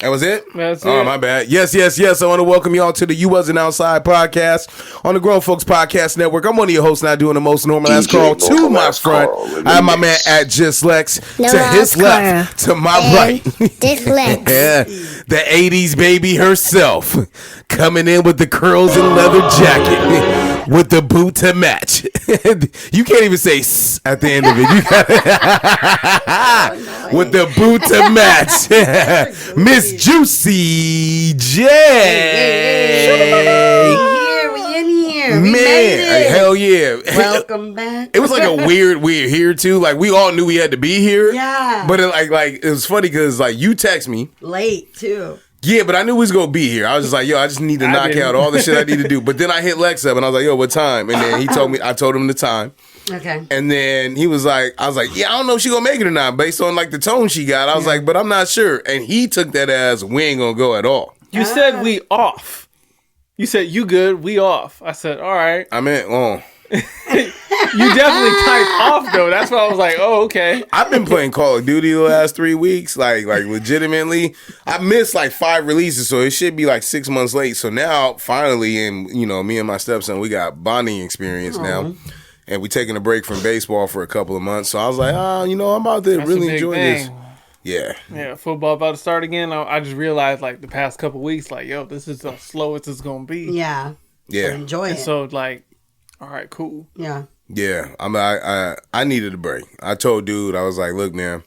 That was it? That's it. Oh, my bad. Yes. I want to welcome y'all to the You Wasn't Outside podcast on the Grown Folks Podcast Network. I'm one of your hosts now doing the most normal ass Carl. To my front, I have my man at Just Lex. To his left, to my right. Just Lex. Yeah, the 80s baby herself. Coming in with the curls and leather jacket. With the boot to match. You can't even say "s" at the end of it. You got with the boot to match. Miss Juicy J. We in here. We Man, made it. hell yeah. Welcome back. It was like a weird here too. Like we all knew we had to be here. Yeah. But it was funny because like you text me. Late too. Yeah, but I knew we was going to be here. I was just like, yo, I just need to knock out all the shit I need to do. But then I hit Lex up and I was like, yo, what time? And then I told him the time. Okay. And then I was like, yeah, I don't know if she going to make it or not based on like the tone she got. I was like, but I'm not sure. And he took that as we ain't going to go at all. You said we off. You said you good, we off. I said, all right. I meant, oh. You definitely typed off though. That's why I was like, oh, okay. I've been playing Call of Duty the last 3 weeks, like legitimately. I missed like 5 releases, so it should be like 6 months late. So now, finally, and me and my stepson, we got bonding experience now, and we taking a break from baseball for a couple of months. So I was like, I'm about to really enjoy this. Yeah, football about to start again. I just realized like the past couple weeks, like, yo, this is the slowest it's gonna be. Yeah. So enjoy it. So like, all right, cool. Yeah. Yeah, I needed a break. I told dude, I was like, look, man,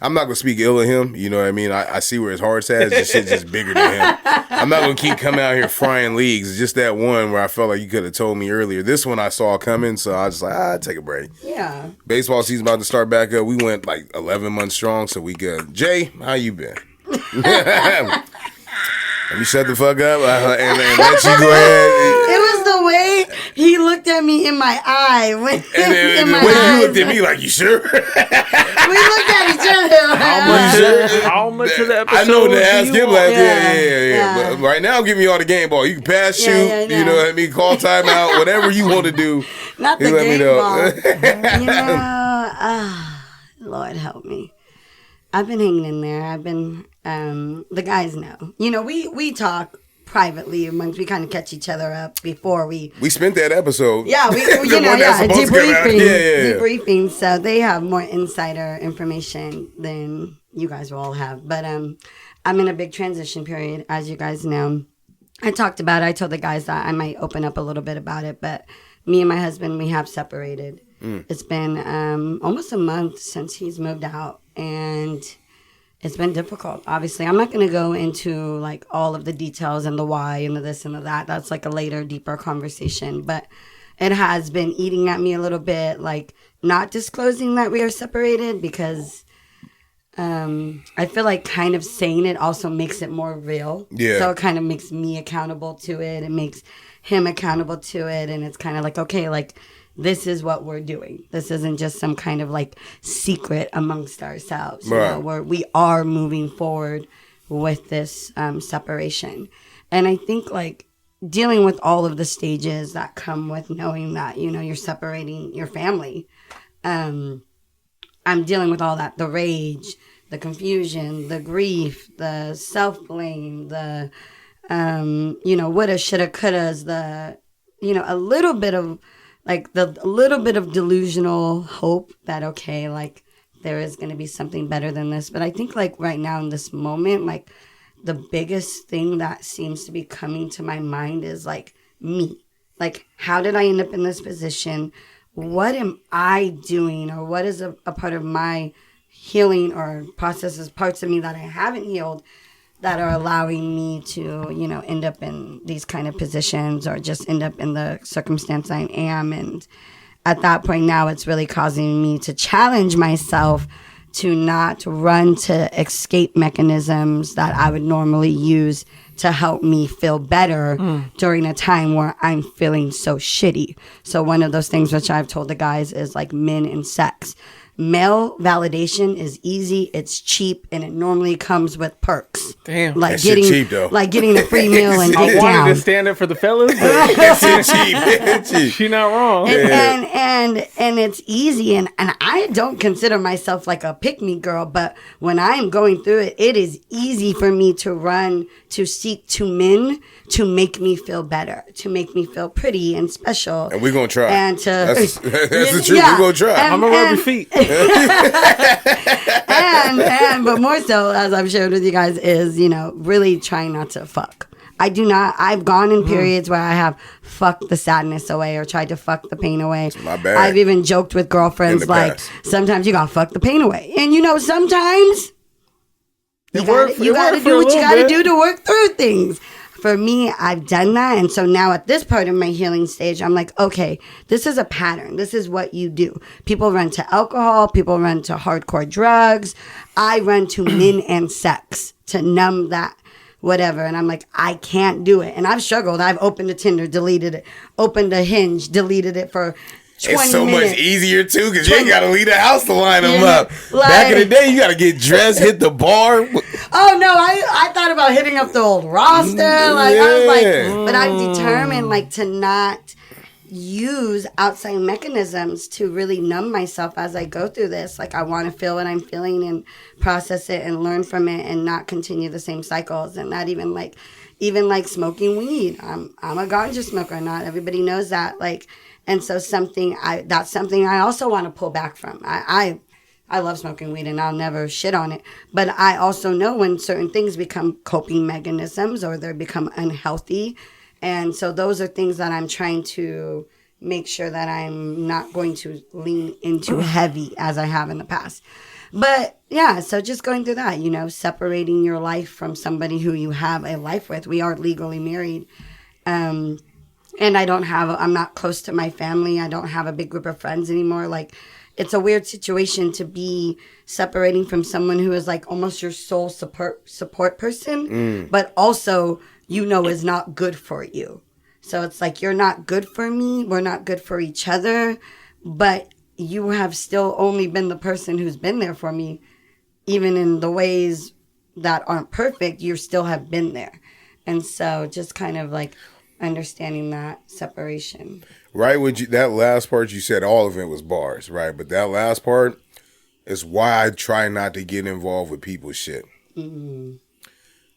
I'm not going to speak ill of him. You know what I mean? I see where his heart's at. This shit's just bigger than him. I'm not going to keep coming out here frying leagues. It's just that one where I felt like you could have told me earlier. This one I saw coming, so I was just like, take a break. Yeah. Baseball season about to start back up. We went like 11 months strong, so we good. Jay, how you been? Let me shut the fuck up and let you go ahead. It was the way he looked at me in my eye. And then the way you looked at me like, you sure? We looked at each other. How much of the episode? I know to ask him like, Yeah. But right now, I'm giving you all the game ball. You can pass, shoot, you know what I mean? Call timeout, whatever you want to do. Not the let me game know. ball. Lord help me. I've been hanging in there. I've been, the guys know. We talk privately amongst, we kind of catch each other up before we spent that episode. Yeah, debriefing. So they have more insider information than you guys will all have. But I'm in a big transition period, as you guys know. I told the guys that I might open up a little bit about it, but me and my husband, we have separated. It's been almost a month since he's moved out, and it's been difficult. Obviously, I'm not going to go into like all of the details and the why and the this and the that. That's like a later, deeper conversation. But it has been eating at me a little bit, like not disclosing that we are separated because I feel like kind of saying it also makes it more real. Yeah. So it kind of makes me accountable to it. It makes him accountable to it. And it's kind of like, okay, like, this is what we're doing. This isn't just some kind of like secret amongst ourselves. Right. We are moving forward with this separation. And I think like dealing with all of the stages that come with knowing that, you're separating your family. I'm dealing with all that, the rage, the confusion, the grief, the self-blame, the, woulda, shoulda, couldas, the, a little bit of delusional hope that, okay, like there is going to be something better than this. But I think like right now in this moment, like the biggest thing that seems to be coming to my mind is like me. Like, how did I end up in this position? What am I doing? Or what is a part of my healing or processes, parts of me that I haven't healed that are allowing me to, end up in these kind of positions or just end up in the circumstance I am. And at that point now, it's really causing me to challenge myself to not run to escape mechanisms that I would normally use to help me feel better during a time where I'm feeling so shitty. So one of those things which I've told the guys is like men and sex. male validation is easy, it's cheap, and it normally comes with perks. Damn. Like That shit getting cheap, though. like getting a free meal and I dick wanted down. to stand up for the fellas, but It's cheap. It's cheap. she not wrong. And it's easy, and I don't consider myself like a pick-me girl, but when I'm going through it, it is easy for me to run to seek to men to make me feel better, to make me feel pretty and special. And we're going to try. And to That's the truth. Yeah. We're going to try. I'm gonna rub your feet. But more so, as I've shared with you guys, is, really trying not to fuck. I've gone in periods where I have fucked the sadness away or tried to fuck the pain away. My bad. I've even joked with girlfriends In the like, past. sometimes you gotta fuck the pain away. And sometimes you worked gotta for do a what you little gotta bit. do to work through things. For me, I've done that. And so now at this part of my healing stage, I'm like, okay, this is a pattern. This is what you do. People run to alcohol. People run to hardcore drugs. I run to men and sex to numb that whatever. And I'm like, I can't do it. And I've struggled. I've opened a Tinder, deleted it. Opened a Hinge, deleted it for 20 It's so minutes. much easier, too, because you ain't got to leave the house to line them Yeah, up. Back in the day, you got to get dressed, hit the bar. Oh no, I thought about hitting up the old roster. Like I was Yeah. like, but I'm determined like to not use outside mechanisms to really numb myself as I go through this. Like I want to feel what I'm feeling and process it and learn from it and not continue the same cycles and not even like smoking weed. I'm a ganja smoker. Not everybody knows that. Like, and so that's something I also want to pull back from. I love smoking weed and I'll never shit on it. But I also know when certain things become coping mechanisms or they become unhealthy. And so those are things that I'm trying to make sure that I'm not going to lean into heavy as I have in the past. But yeah, so just going through that, separating your life from somebody who you have a life with. We are legally married. And I'm not close to my family. I don't have a big group of friends anymore. Like, it's a weird situation to be separating from someone who is like almost your sole support person, but also, is not good for you. So it's like, you're not good for me. We're not good for each other, but you have still only been the person who's been there for me. Even in the ways that aren't perfect, you still have been there. And so just kind of like understanding that separation. Right, that last part you said, all of it was bars, right? But that last part is why I try not to get involved with people's shit. Mm-hmm.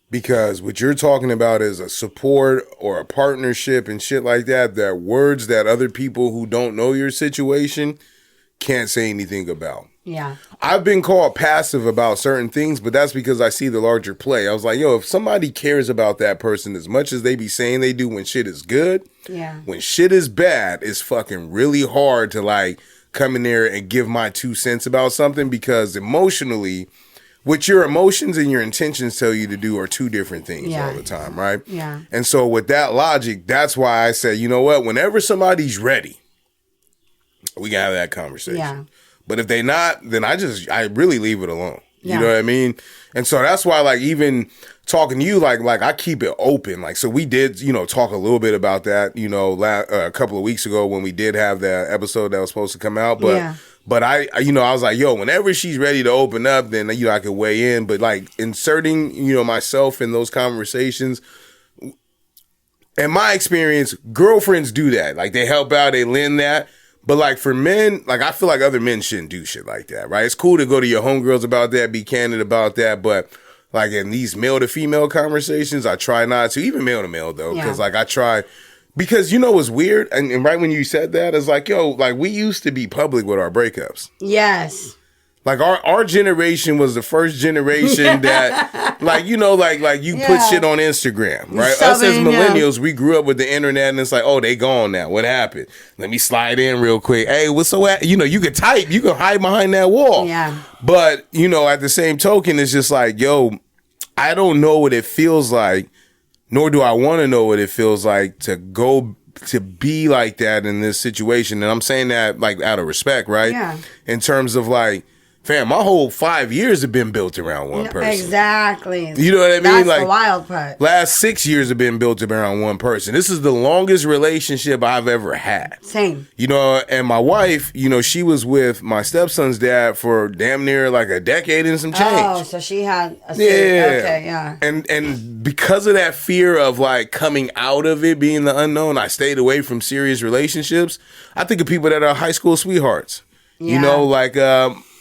Because what you're talking about is a support or a partnership and shit like that, that words that other people who don't know your situation can't say anything about. Yeah. I've been called passive about certain things, but that's because I see the larger play. I was like, if somebody cares about that person as much as they be saying they do when shit is good, when shit is bad, it's fucking really hard to like come in there and give my 2 cents about something, because emotionally, what your emotions and your intentions tell you to do are two different things all the time, right? Yeah. And so with that logic, that's why I said, you know what, whenever somebody's ready, we can have that conversation. Yeah. But if they not, then I really leave it alone. Yeah. You know what I mean? And so that's why, like, even talking to you, like I keep it open. Like, so we did, talk a little bit about that, a couple of weeks ago when we did have that episode that was supposed to come out. But I was like, whenever she's ready to open up, then, I could weigh in. But like inserting, myself in those conversations, in my experience, girlfriends do that. Like, they help out, they lend that. But like for men, like I feel like other men shouldn't do shit like that, right? It's cool to go to your homegirls about that, be candid about that, but like in these male to female conversations, I try not to, even male to male though, because like I try, because what's weird, and right when you said that, it's like, like we used to be public with our breakups. Yes. Like our generation was the first generation that, like, you put shit on Instagram, right? Us as millennials, we grew up with the internet, and it's like, oh, they gone now. What happened? Let me slide in real quick. Hey, what's so? You can type, you can hide behind that wall. Yeah. But at the same token, it's just like, I don't know what it feels like, nor do I want to know what it feels like to go to be like that in this situation. And I'm saying that like out of respect, right? Yeah. In terms of like, Fam, my whole 5 years have been built around one person. Exactly. You know what I mean? That's Like the wild part. last 6 years have been built around one person. This is the longest relationship I've ever had. Same. You know, and my wife, you know, she was with my stepson's dad for damn near like a decade and some change. Oh, so she had a Yeah. Okay, yeah. And because of that fear of like coming out of it being the unknown, I stayed away from serious relationships. I think of people that are high school sweethearts. Yeah. You know, like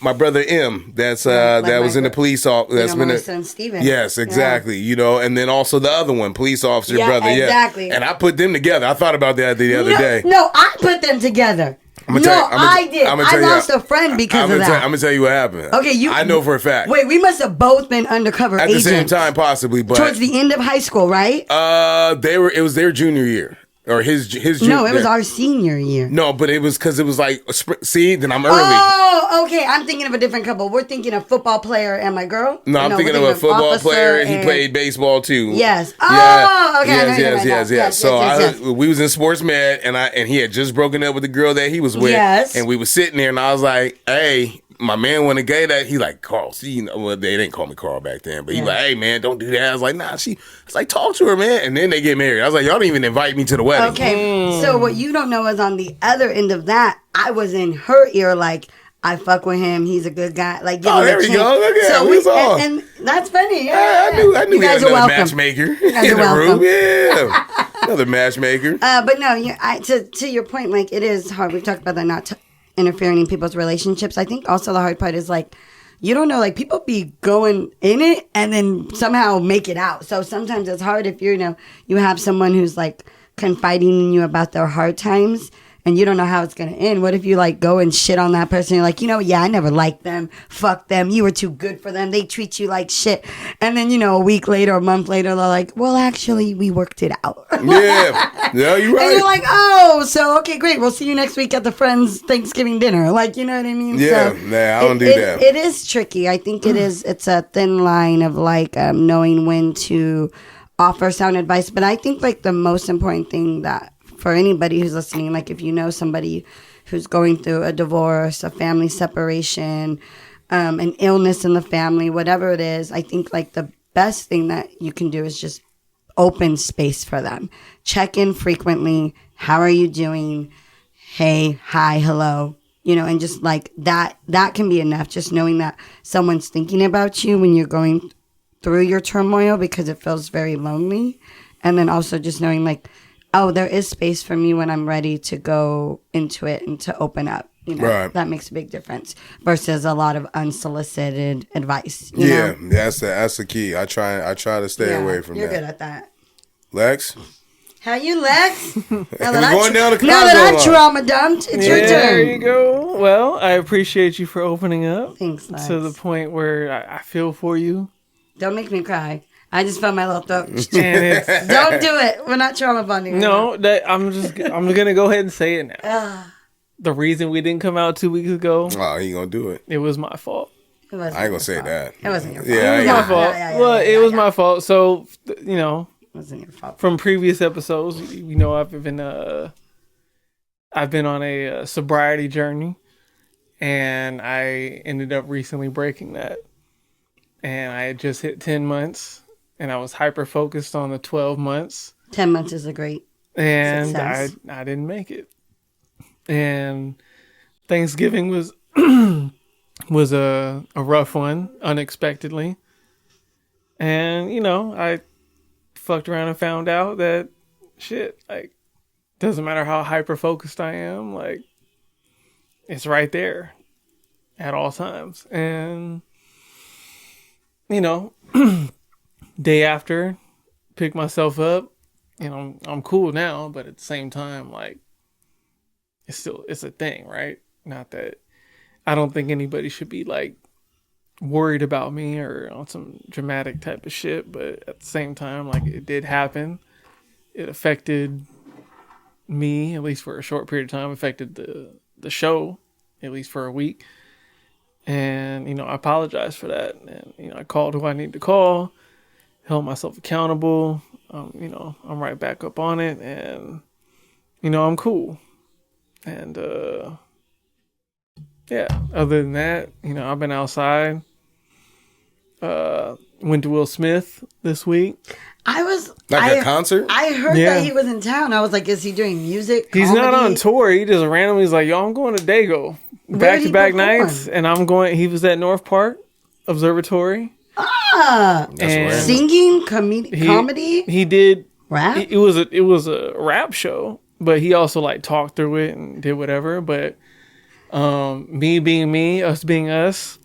my brother M, that's Like that was in the police office. That's been Melissa and Steven. Yes, exactly. You know, and then also the other one, police officer brother. Exactly. Yeah, and I put them together. I thought about that the other day. No, I put them together. I did. I lost a friend because of that. I'm gonna tell you what happened. Okay, I know for a fact. Wait, we must have both been undercover at agents. the same time, possibly, but towards the end of high school, right? It was their junior year. Or his No, it was our senior year. No, but it was because it was like, see, then I'm early. Oh, okay. I'm thinking of a different couple. We're thinking of football player and my girl. No, I'm thinking of a football player. He played baseball too. Yes. Oh, okay. Yes. So we was in sports med, and he had just broken up with the girl that he was with. Yes. And we was sitting there, and I was like, hey. My man wanted to gay that. He like, Carl, see, you know, well, they didn't call me Carl back then, but he like, hey man, don't do that. I was like, nah, it's like, talk to her, man. And then they get married. I was like, y'all didn't even invite me to the wedding. Okay. So what you don't know is on the other end of that, I was in her ear like, I fuck with him. He's a good guy. Like, give him there we go. Look at so we saw. And that's funny. Yeah, I knew you guys we are had another welcome. matchmaker You guys in are the room. welcome. Yeah, another matchmaker. But no, to your point, like it is hard. We've talked about that, not interfering in people's relationships. I think also the hard part is like you don't know, like people be going in it and then somehow make it out. So sometimes it's hard if you have someone who's like confiding in you about their hard times. And you don't know how it's going to end. What if you like go and shit on that person? You're like, yeah, I never liked them. Fuck them. You were too good for them. They treat you like shit. And then, a week later, a month later, they're like, well, actually, we worked it out. Yeah, you're right. And you're like, oh, so, okay, great. We'll see you next week at the Friends Thanksgiving dinner. Like, you know what I mean? Yeah, so I don't do that. It is tricky. I think it's a thin line of like knowing when to offer sound advice. But I think like the most important thing that for anybody who's listening, like if you know somebody who's going through a divorce, a family separation, an illness in the family, whatever it is, I think like the best thing that you can do is just open space for them. Check in frequently. How are you doing? Hey, hi, hello. And just like that can be enough. Just knowing that someone's thinking about you when you're going through your turmoil because it feels very lonely. And then also just knowing like, oh, there is space for me when I'm ready to go into it and to open up. Right. That makes a big difference versus a lot of unsolicited advice. Yeah, know? that's the key. I try to stay away from you're that. You're good at that. Lex? How you, Lex? now that I trauma dumped, it's your turn. There you go. Well, I appreciate you for opening up. Thanks, Lex. To the point where I feel for you. Don't make me cry. I just felt my little throat. And Don't do it. We're not trauma bonding. No, I'm gonna go ahead and say it now. The reason we didn't come out 2 weeks ago. Oh, he gonna do it. It was my fault. I ain't gonna say that. It wasn't your fault. Yeah, it was my fault. It was my fault. So it wasn't your fault. From previous episodes, I've been on a sobriety journey, and I ended up recently breaking that. And I had just hit 10 months, and I was hyper focused on the 12 months. 10 months is a great success. I didn't make it. And Thanksgiving was was a rough one, unexpectedly. And, I fucked around and found out that shit, like, doesn't matter how hyper focused I am, like, it's right there at all times. And day after, pick myself up, I'm cool now, but at the same time, like, it's a thing, right? Not that I don't think anybody should be like worried about me or on some dramatic type of shit, but at the same time, like, it did happen. It affected me, at least for a short period of time, affected the show, at least for a week. And, I apologize for that. And, I called who I need to call, held myself accountable. I'm right back up on it, and, I'm cool. And, yeah. Other than that, I've been outside. Went to Will Smith this week. A concert? I heard Yeah. that he was in town. I was like, is he doing music? He's not comedy? on tour. He just randomly was like, yo, I'm going to Dago. Where did he Back-to-back perform? nights. And I'm going, he was at North Park Observatory. Ah, That's random. singing, comedy, He did, rap. it was a rap show, but he also like talked through it and did whatever. But me being me, us being us,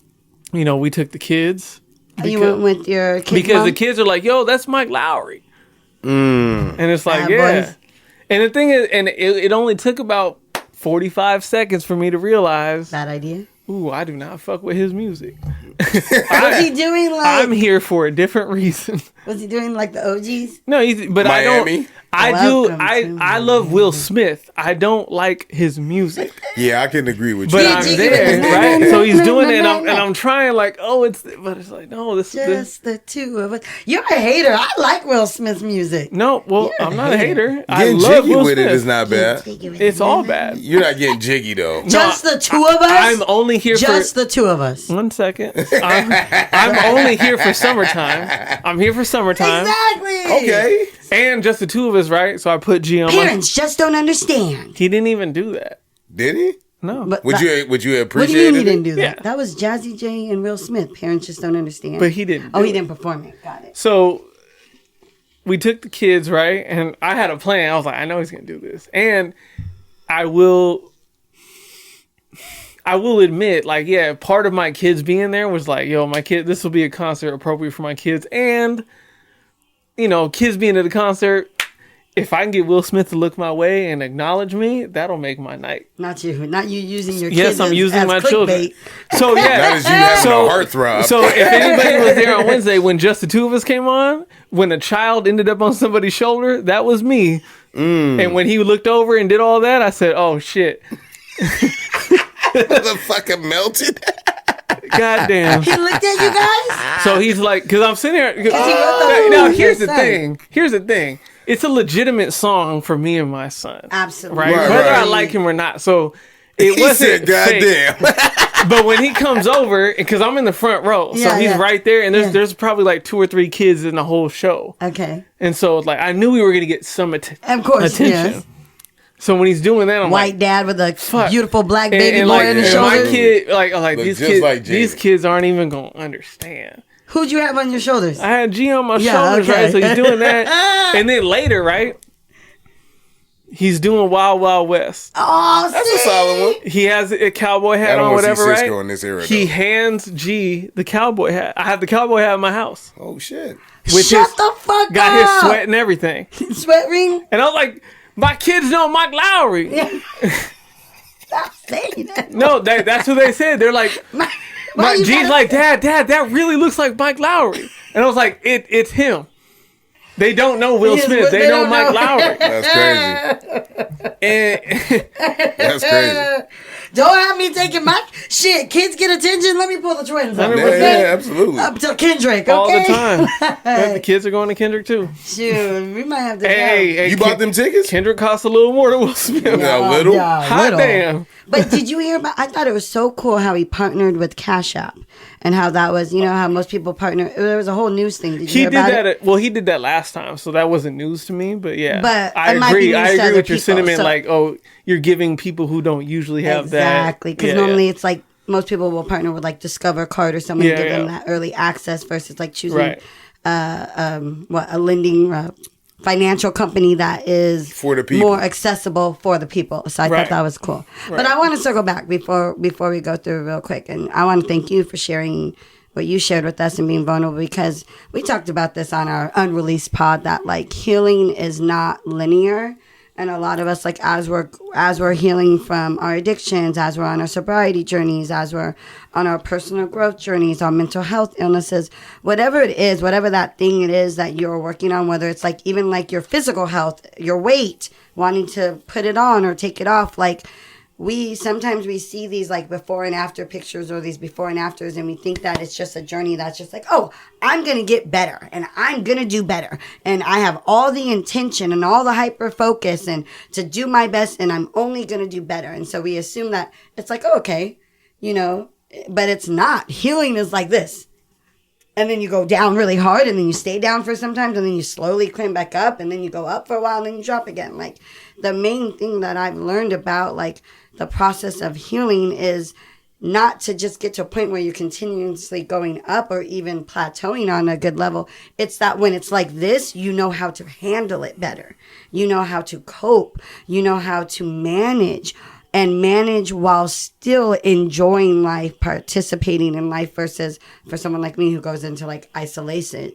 we took the kids. You went with your kids, Because mom? the kids are like, yo, that's Mike Lowry. And it's like, Bad yeah. boys. And the thing is, and it only took about 45 seconds for me to realize, Bad idea. ooh, I do not fuck with his music. Was he doing like? I'm here for a different reason. Was he doing like the OGs? No, but Miami? I love Will Smith. I don't like his music. Yeah, I can agree with But you. I'm there, right? So he's doing it, and I'm trying like, but it's like, no, this is Just the two of us. You're a hater. I like Will Smith's music. no. Well, You're I'm not a hater. I Getting love jiggy Will with Smith. it is not bad. It's all bad. You're not getting jiggy though. Just the two of us. I'm only here Just for the two of us. 1 second. I'm only here for summertime. I'm here for summertime. Exactly. Okay. And just the two of us, right? So I put G on my. Parents just don't understand. He didn't even do that. Did he? No. But Would that- you What do appreciate you mean he it? didn't do that? Yeah. That was Jazzy J and Will Smith. Parents just don't understand. But he didn't. Oh, do he it. didn't perform it. Got it. So we took the kids, right? And I had a plan. I was like, I know he's gonna do this. And I will admit, like, yeah, part of my kids being there was like, yo, my kid, this will be a concert appropriate for my kids. And, kids being at the concert, if I can get Will Smith to look my way and acknowledge me, that'll make my night. Not you using your kids. Yes, I'm using as my clickbait. children. So yeah, That is you having a heartthrob. So if anybody was there on Wednesday when just the two of us came on, when a child ended up on somebody's shoulder, that was me. And when he looked over and did all that, I said, "Oh shit, Motherfucker melted. goddamn." He looked at you guys. So he's like, because I'm sitting here. he wrote the Now who, here's your the son. thing. Here's the thing. It's a legitimate song for me and my son, Absolutely. right? Right, Whether I right. like him or not. So it He wasn't said, fake. "Goddamn." But when he comes over, because I'm in the front row, so Yeah, he's yeah. right there, and Yeah. there's probably like 2 or 3 kids in the whole show, Okay. and so like I knew we were gonna get some Of course, attention. yes. So when he's doing that, I'm White like, dad with a fuck. beautiful black baby boy like, on his yeah, shoulder. my kid, like Look these just kids, like these Jaden. kids aren't even gonna understand. Who'd you have on your shoulders? I had G on my Yeah, shoulders, okay. right? So he's doing that, and then later, right? He's doing Wild Wild West. Oh, That's a solid one. He has a cowboy I hat don't on, want to see whatever, right? Cisco in this era. He Though. hands G the cowboy hat. I have the cowboy hat in my house. Oh shit. With Shut his, the fuck got up. his sweat and everything. Sweat ring? And I was like, my kids know Mike Lowry. Stop saying that. No, that's what they said. They're like, Why you G's gotta- like, Dad, that really looks like Mike Lowry. And I was like, it's him. They don't know Will Yes, Smith. They they know don't Mike know. Lowry. That's crazy. And That's crazy. Don't have me taking my shit. Kids get attention. Let me pull the twins up. Yeah, Okay? yeah, absolutely. Up to Kendrick. Okay? all the time. Yeah, the kids are going to Kendrick too. Shoot, we might have to. Hey, You bought them tickets? Kendrick costs a little more than Will Smith. Yeah, a little. Hot little. damn. But did you hear about? I thought it was so cool how he partnered with Cash App, and how that was. You know how most people partner. There was a whole news thing. Did you He hear did about that. it? Well, he did that last time, so that wasn't news to me. But yeah, But I it might be agree. I news to agree other with your people, sentiment. so- Like, oh, you're giving people who don't usually have Exactly, that. because Yeah, normally yeah. it's like most people will partner with like Discover Card or someone to Yeah, give them yeah. that early access versus like choosing Right. a lending financial company that is For the people. more accessible for the people. So I Right. thought that was cool. But I want to circle back before we go through real quick, and I want to thank you for sharing what you shared with us and being vulnerable, because we talked about this on our unreleased pod that like healing is not linear. And a lot of us, like as we're healing from our addictions, as we're on our sobriety journeys, as we're on our personal growth journeys, our mental health illnesses, whatever it is, whatever that thing it is that you're working on, whether it's like even like your physical health, your weight, wanting to put it on or take it off, like sometimes we see these like before and after pictures or these before and afters, and we think that it's just a journey that's just like, oh, I'm going to get better and I'm going to do better. And I have all the intention and all the hyper focus and to do my best, and I'm only going to do better. And so we assume that it's like, oh, okay, you know, but it's not. Healing is like this. And then you go down really hard, and then you stay down for sometimes, and then you slowly climb back up, and then you go up for a while, and then you drop again. Like, the main thing that I've learned about, like, the process of healing is not to just get to a point where you're continuously going up or even plateauing on a good level. It's that when it's like this, you know how to handle it better. You know how to cope. You know how to manage. And manage while still enjoying life, participating in life, versus for someone like me who goes into like isolation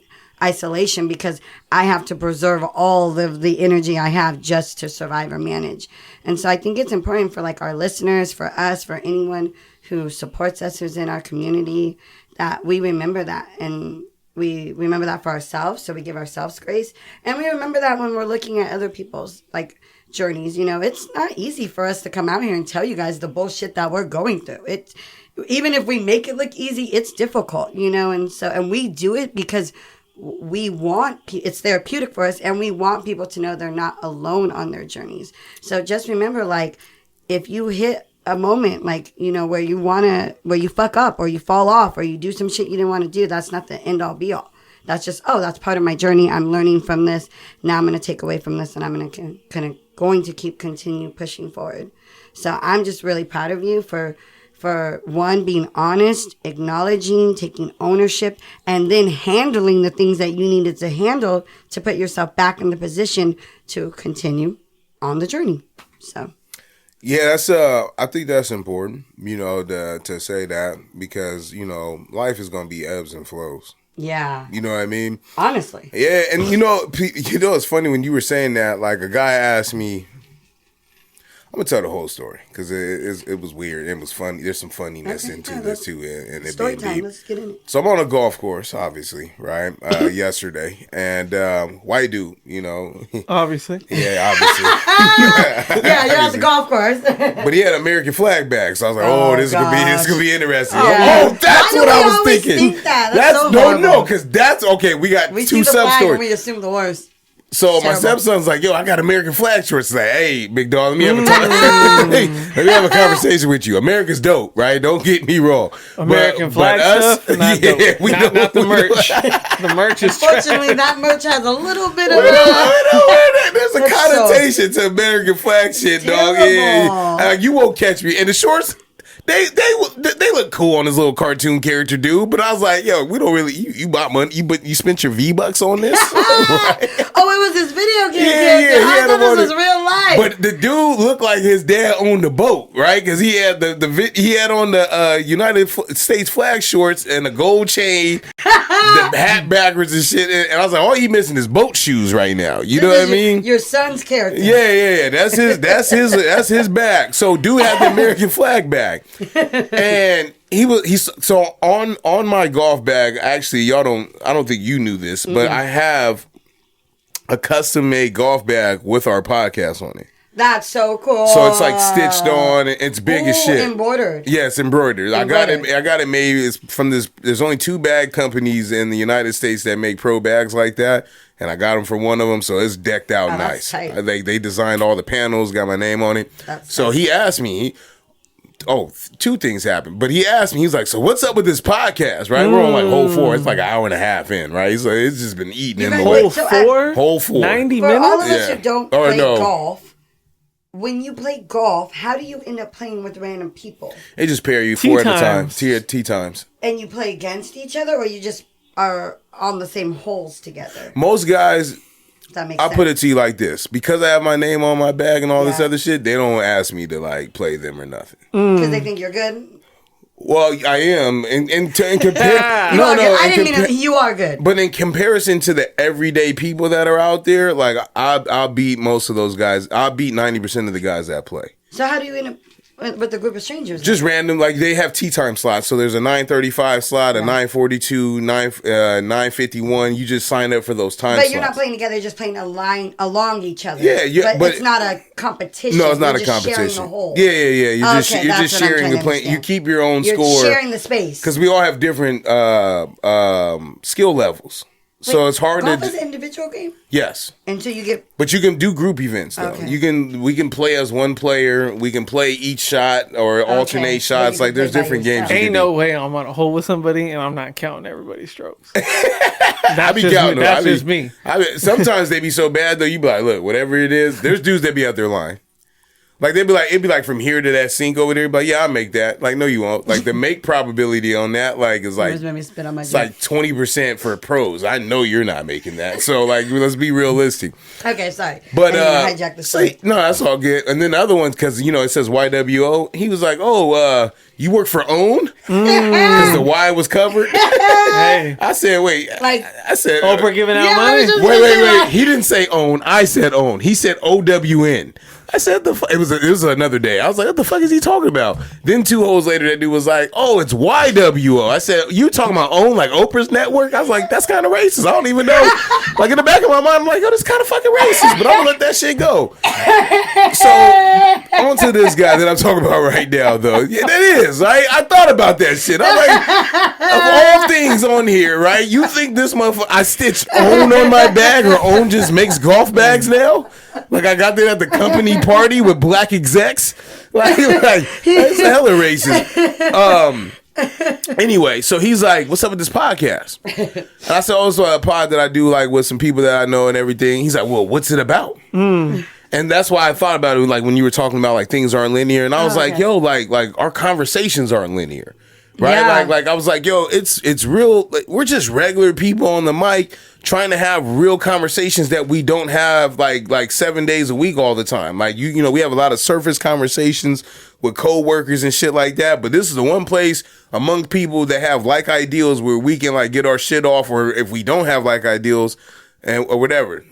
because I have to preserve all of the energy I have just to survive or manage. And so I think it's important for like our listeners, for us, for anyone who supports us, who's in our community, that we remember that. And we remember that for ourselves, so we give ourselves grace. And we remember that when we're looking at other people's like journeys. You know, it's not easy for us to come out here and tell you guys the bullshit that we're going through. It, even if we make it look easy, it's difficult, you know. And we do it because we want, it's therapeutic for us, and we want people to know they're not alone on their journeys. So just remember, like, if you hit a moment, like, you know, where you fuck up or you fall off or you do some shit you didn't want to do, that's not the end all be all. That's just, oh, that's part of my journey. I'm learning from this. Now I'm going to take away from this, and I'm going to keep continue pushing forward. So I'm just really proud of you for one, being honest, acknowledging, taking ownership, and then handling the things that you needed to handle to put yourself back in the position to continue on the journey. So. Yeah, that's I think that's important, you know, to say that, because, you know, life is going to be ebbs and flows. Yeah. You know what I mean? Honestly. Yeah, and you know, it's funny when you were saying that, like, a guy asked me, I'm going to tell the whole story because it was weird. It was funny. There's some funniness into this too. And it story being time. deep. Let's get in it. So I'm on a golf course, obviously, right? Yesterday. And white dude, you know. Obviously. Yeah, obviously. Yeah, you're at the golf course. But he had an American flag bag. So I was like, this is gonna be interesting. Yeah. Oh, that's what I was thinking. Think that's so no, because that's okay. We got we two see the flag sub-stories. and we assume the worst. So my stepson's like, yo, I got American flag shorts. Like, hey, big dog, let me have a conversation with you. America's dope, right? Don't get me wrong. American flag stuff, not dope. Not the merch. The merch is unfortunately, that merch has a little bit of there's a connotation to American flag shit, dog. Yeah. You won't catch me. And the shorts, they look cool on this little cartoon character dude, but I was like, yo, we don't really, you bought money, you spent your V-Bucks on this? Right? Oh, it was his video game character. I thought this was real life. But the dude looked like his dad owned the boat, right? Because he had he had on the United States flag shorts and a gold chain, the hat backwards and shit. And I was like, all he missing is boat shoes right now. You know what I mean? Your son's character. Yeah. That's his bag. So dude had the American flag bag. And so on my golf bag, actually, I don't think you knew this, but I have a custom made golf bag with our podcast on it. That's so cool. So it's like stitched on. It's big as shit. Embroidered. Yeah, it's embroidered. I got it made. It's from this. There's only 2 bag companies in the United States that make pro bags like that, and I got them from one of them. So it's decked out nice. They designed all the panels, got my name on it. So he asked me. 2 things happened. But he asked me, he's like, so what's up with this podcast, right? We're on like whole 4. It's like an hour and a half in, right? So it's just been eating in the whole 4? 90 minutes? For all of us who don't play golf, when you play golf, how do you end up playing with random people? They just pair you 4 at a time. Tee times. And you play against each other, or you just are on the same holes together? Most guys... I'll put it to you like this. Because I have my name on my bag and all this other shit, they don't ask me to like play them or nothing. Because they think you're good? Well, I am. And compare... I didn't mean you are good. But in comparison to the everyday people that are out there, like I'll beat most of those guys. I'll beat 90% of the guys that play. So how do you end up with a group of strangers? Just random, like they have tee time slots. So there's a 9:35 slot, a 9:42, 9:51. You just sign up for those time slots. But you're not playing together, you're just playing a line along each other. Yeah, but it's not a competition. No, it's not a competition. Sharing the hole. Yeah. You're just sharing the plane. You keep your own score. You're sharing the space. Because we all have different skill levels. So it's hard golf is individual? individual game Yes. until you get. But you can do group events though. Okay. We can play as one player. We can play each shot or alternate shots. But you Like there's can play by different games. yourself. You Ain't can no do. way I'm on a hole with somebody and I'm not counting everybody's strokes. I That's be just counting. me. That's just me. Sometimes they be so bad though. You be like, look, whatever it is. There's dudes that be out there lying. Like they'd be like, it'd be like from here to that sink over there. But yeah, I'll make that. Like no, you won't. Like the make probability on that, like is like Just made me spit on my it's like 20% for pros. I know you're not making that. So like, let's be realistic. Okay, sorry. But I didn't hijack the story. no, that's all good. And then the other ones, because it says YWO. He was like, "Oh, you work for OWN?" Because the Y was covered. Hey, I said, "Wait." Like- I said, Oprah giving out Yeah, I money. was just- Wait. He didn't say OWN. I said OWN. He said OWN. I said it was another day. I was like, what the fuck is he talking about? Then 2 holes later, that dude was like, oh, it's YWO. I said, you talking about OWN like Oprah's network? I was like, that's kind of racist. I don't even know. Like in the back of my mind, I'm like, yo, this kind of fucking racist. But I'm gonna let that shit go. So on to this guy that I'm talking about right now, though. Yeah, that is right. I thought about that shit. I'm like, of all things on here, right? You think this motherfucker? I stitched OWN on my bag, or OWN just makes golf bags now? Like I got there at the company party with black execs. Like that's hella racist. Anyway, so he's like, "What's up with this podcast?" And I said, "Also a pod that I do like with some people that I know and everything." He's like, "Well, what's it about?" And that's why I thought about it, like when you were talking about like things aren't linear, and I was like, okay. "Yo, like our conversations aren't linear." Right, Yeah. like I was like, yo, it's real. Like, we're just regular people on the mic trying to have real conversations that we don't have like 7 days a week all the time. Like you know, we have a lot of surface conversations with coworkers and shit like that. But this is the one place among people that have like ideals where we can like get our shit off, or if we don't have like ideals and or whatever.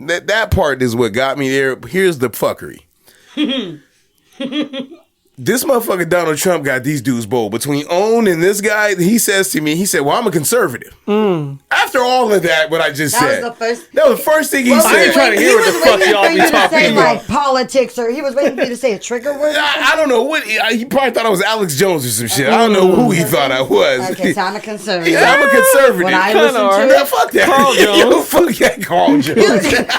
That part is what got me there. Here's the fuckery. This motherfucker Donald Trump got these dudes bold. Between OWN and this guy, he says to me, he said, well, I'm a conservative. After all of that, what I just said. That was the first thing he I said. ain't trying to hear what the fuck y'all be talking say, about. like politics, or he was waiting for you to say a trigger word. I don't know what he probably thought I was Alex Jones or some shit. I don't know who he thought I was. Okay, so I'm a conservative. Yeah, I'm a conservative. When I Kinda listen are. to Yeah, it, fuck that. Carl Yo, Jones. fuck that Carl Jones.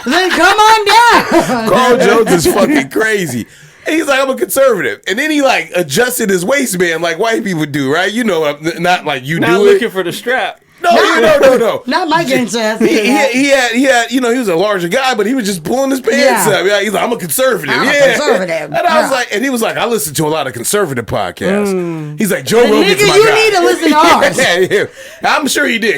then come on down. Carl Jones is fucking crazy. And he's like, I'm a conservative. And then he like adjusted his waistband like white people do, right? You know, not like you Not do looking it. for the strap. No. Not my gangster ass. He had, he was a larger guy, but he was just pulling his pants Yeah. up. Yeah, he's like, I'm a conservative. I'm a yeah. conservative. And I was Yeah. like, and he was like, I listen to a lot of conservative podcasts. He's like, Joe Rogan's Nigga, my you guy. need to listen to ours. Yeah. I'm sure he did.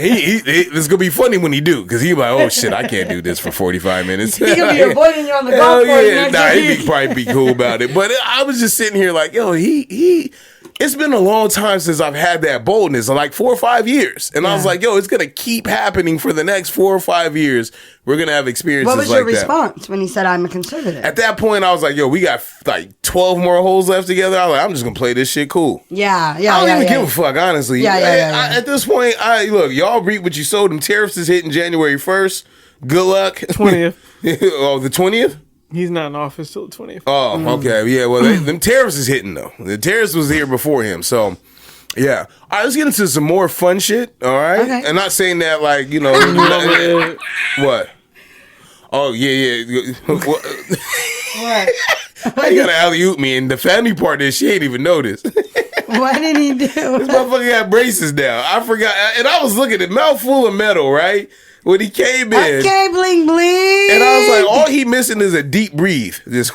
It's gonna be funny when he do, because he be like, oh shit, I can't do this for 45 minutes. He gonna be avoiding you on the Hell golf course yeah. next Nah, week. he'd probably be cool about it. But I was just sitting here like, yo, it's been a long time since I've had that boldness, like 4 or 5 years. And I was like, yo, it's going to keep happening for the next 4 or 5 years. We're going to have experiences What was like your that. response when he said I'm a conservative? At that point, I was like, yo, we got like 12 more holes left together. I was like, I'm just going to play this shit cool. Yeah. I don't even give a fuck, honestly. Yeah. At this point, look, y'all reap what you sowed. Them tariffs is hitting January 1st. Good luck. 20th. Oh, the 20th? He's not in office till the 20th. Oh, okay. Yeah, well, them tariffs is hitting, though. The tariffs was here before him, so, yeah. All right, let's get into some more fun shit, all right? Okay. And not saying that, like, you know. What? Oh, yeah. What? Why you gotta alley-oop me? And the family part is she ain't even noticed. What did he do? This motherfucker got braces now. I forgot. And I was looking at mouthful of metal, right? When he came in. Okay, bling bling. And I was like, all he missing is a deep breathe. Just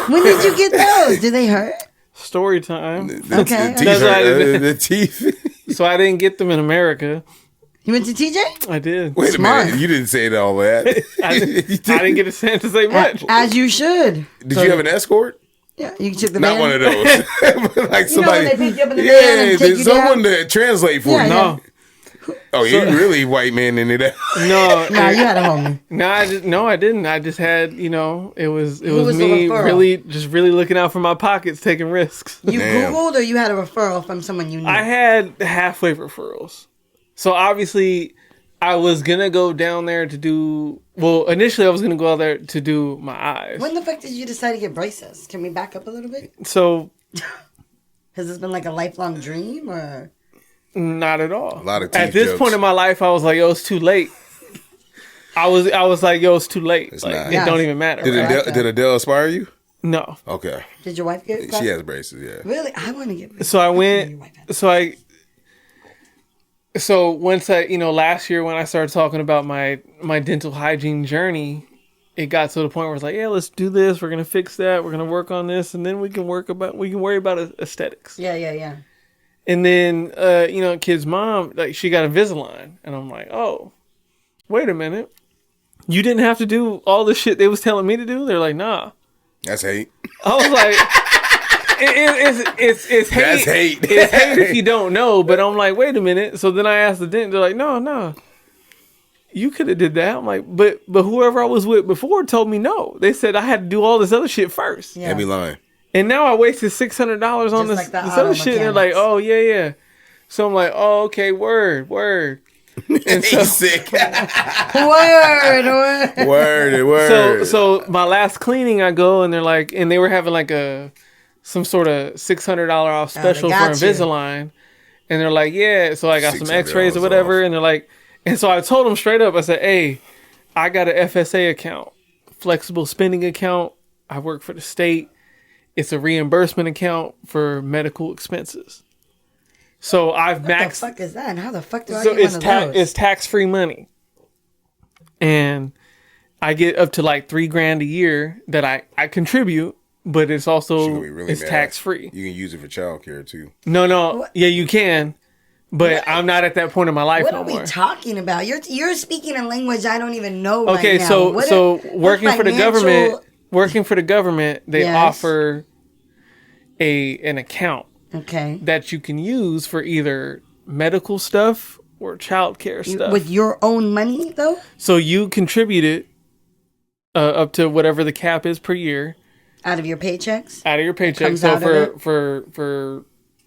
When did you get those? Did they hurt? Story time. Okay. The teeth. That's why The teeth. So I didn't get them in America. You went to TJ? I did. Wait Smart. a minute. You didn't say all that. I didn't get a chance to say much. As you should. Did you have an escort? Yeah, you took the Not van? one of those. Like somebody. when they pick you up in the van and take there's you someone down? to translate for Yeah, you. No. Oh, you really white man in it. No. Nah, you had a homie. No, I didn't. I just had, it was was the me referral? really looking out for my pockets, taking risks. You Damn. Googled or you had a referral from someone you knew? I had halfway referrals. So obviously I was going to go down there to do, initially I was going to go out there to do my eyes. When the fuck did you decide to get braces? Can we back up a little bit? So Has this been like a lifelong dream or? not at all. A lot of At teeth this jokes. point in my life, I was like, it's too late. I was like, yo, it's too late. It's Like, not. it don't even matter. Did right? Adele, did Adele inspire you? No. Okay. Did your wife get? She has braces. Yeah. Really, I want to get. Braces. So I went. So once last year when I started talking about my dental hygiene journey, it got to the point where it's like, yeah, let's do this. We're gonna fix that. We're gonna work on this, and then we can worry about aesthetics. Yeah. And then kid's mom, like, she got Invisalign, and I'm like, oh, wait a minute, you didn't have to do all the shit they was telling me to do. They're like, nah. That's hate. I was like, it's hate. That's hate. It's hate if you don't know. But I'm like, wait a minute. So then I asked the dentist. They're like, no. You could have did that. I'm like, but whoever I was with before told me no. They said I had to do all this other shit first. Yeah. Heavy line. And now I wasted $600 on this, like the this other shit. And they're like, auto oh yeah. So I'm like, oh okay, word. And so, He's sick. word. So my last cleaning, I go and they're like, and they were having like some sort of $600 off special for Invisalign, and they're like, yeah. So I got some X-rays or whatever, off. and they're like, and so I told them straight up, I said, hey, I got an FSA account, flexible spending account. I work for the state. It's a reimbursement account for medical expenses. So I've maxed. What the fuck is that? And how the fuck do I So get one of those? it's tax-free money, and I get up to like $3,000 a year that I contribute, but it's also really it's mad. tax-free. You can use it for childcare too. No, What? yeah, you can, but I'm not at that point in my life What no are we more. talking about? You're speaking a language I don't even know Okay, right now. so working for the government, they Yes. offer an account Okay. that you can use for either medical stuff or childcare stuff. With your own money, though? So you contributed up to whatever the cap is per year Out of your paychecks? out of your paycheck. comes So out of it? for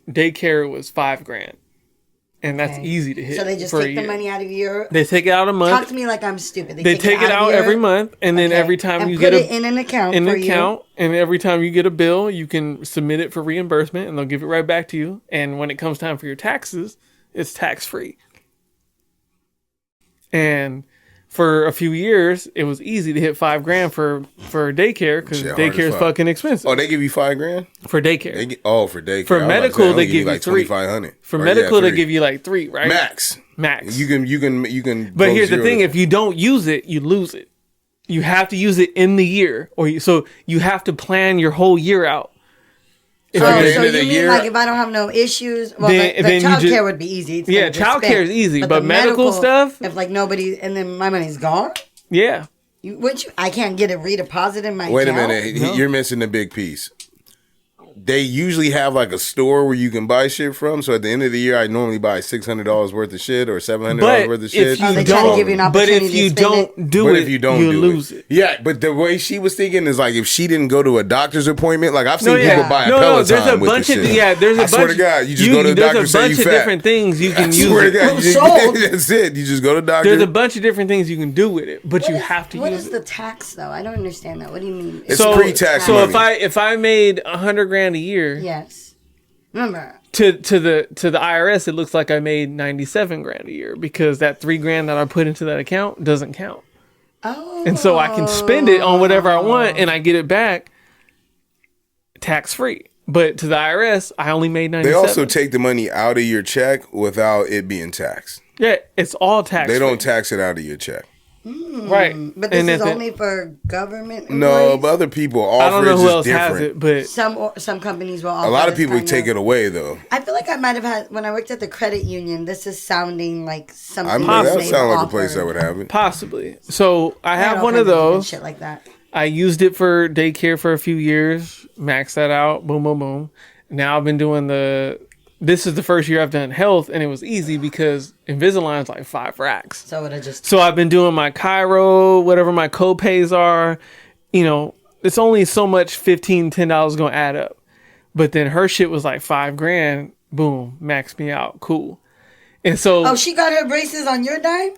daycare it was $5,000, and that's Okay. easy to hit. So they just for a take the year. money out of your... They take it out a month. Talk to me like I'm stupid. They take it out of your- every month, and then Okay. every time And you put get it in an account in for an account, and every time you get a bill, you can submit it for reimbursement, and they'll give it right back to you. And when it comes time for your taxes, it's tax free. And for a few years, it was easy to hit $5,000 for daycare because Shit, hard as daycare is fuck. fucking expensive. Oh, they give you $5,000 For daycare, for daycare. For I was about to medical, say, they only give you like three. $2,500. for Or, medical, they three. give you like $3,000, right? Max. Max. You can. But go here's the zero thing: to- if you don't use it, you lose it. You have to use it in the year, so you have to plan your whole year out. If So you're at the gonna- end of the you mean year- like if I don't have no issues? Well, Then- the then you child just- care would be easy. It's Yeah, gonna just child care is spend. easy, the but medical stuff- If like nobody, and then my money's gone. yeah. I can't get it redeposited in my Wait a account? minute, No. you're missing the big piece. They usually have like a store where you can buy shit from. So at the end of the year, I normally buy $600 worth of shit or $700 But worth of if shit. you Oh, they try to don't, give you an but if opportunity you to spend don't do But it, if you don't you do lose it. Yeah, but the way she was thinking is like if she didn't go to a doctor's appointment, like I've seen No, yeah. people buy a No, Peloton there's a with bunch this of shit. there's a I bunch. swear to God, you just go to the there's doctor a and say bunch you of fat. different things you I can use. swear to It. God, you sold. that's it. You just go to the doctor. There's a bunch of different things you can do with it, but you have to What use is it. the tax though? I don't understand that. What do you mean? It's pre-tax So money. if I made $100,000 a year, Yes. Remember, to the IRS, it looks like I made $97,000 a year because that $3,000 that I put into that account doesn't count, and so I can spend it on whatever I want and I get it back tax free. But to the IRS, I only made $97,000. They also take the money out of your check without it being taxed. Yeah, it's all tax. They don't tax it out of your check. right. but this And is at the- only for government. No, employees? but other people offer I don't know it's who just else different. has it, but some companies will. A lot of people take it away though. I feel like I might have had when I worked at the credit union. This is sounding like something. I mean, Possibly. that sounds like a place that would have it. possibly. So I They had have all one of kinds different those. shit like that. I used it for daycare for a few years, maxed that out, boom, boom, boom. Now I've been doing this is the first year I've done health, and it was easy because Invisalign's like $5,000. So it would have just. So I've been doing my Cairo, whatever my co-pays are. It's only so much $10 going to add up. But then her shit was like $5,000. Boom, maxed me out. Cool. And so Oh, she got her braces on your dime.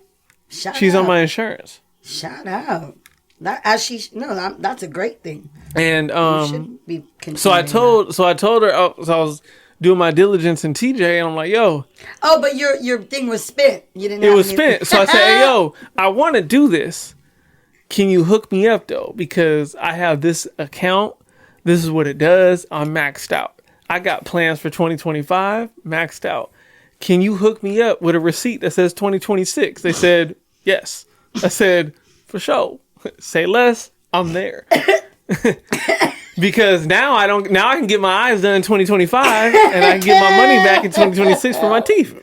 she's on my insurance. Shout out. That's a great thing. And You should be. so I continuing told her. So I was doing my diligence in TJ, and I'm like, yo. Oh, but your thing was spent. You didn't. It was spent. So I said, hey, yo, I want to do this. Can you hook me up, though? Because I have this account. This is what it does. I'm maxed out. I got plans for 2025, maxed out. Can you hook me up with a receipt that says 2026? They said, yes. I said, for sure. Say less, I'm there. Because now I can get my eyes done in 2025 and I can get my money back in 2026 for my teeth.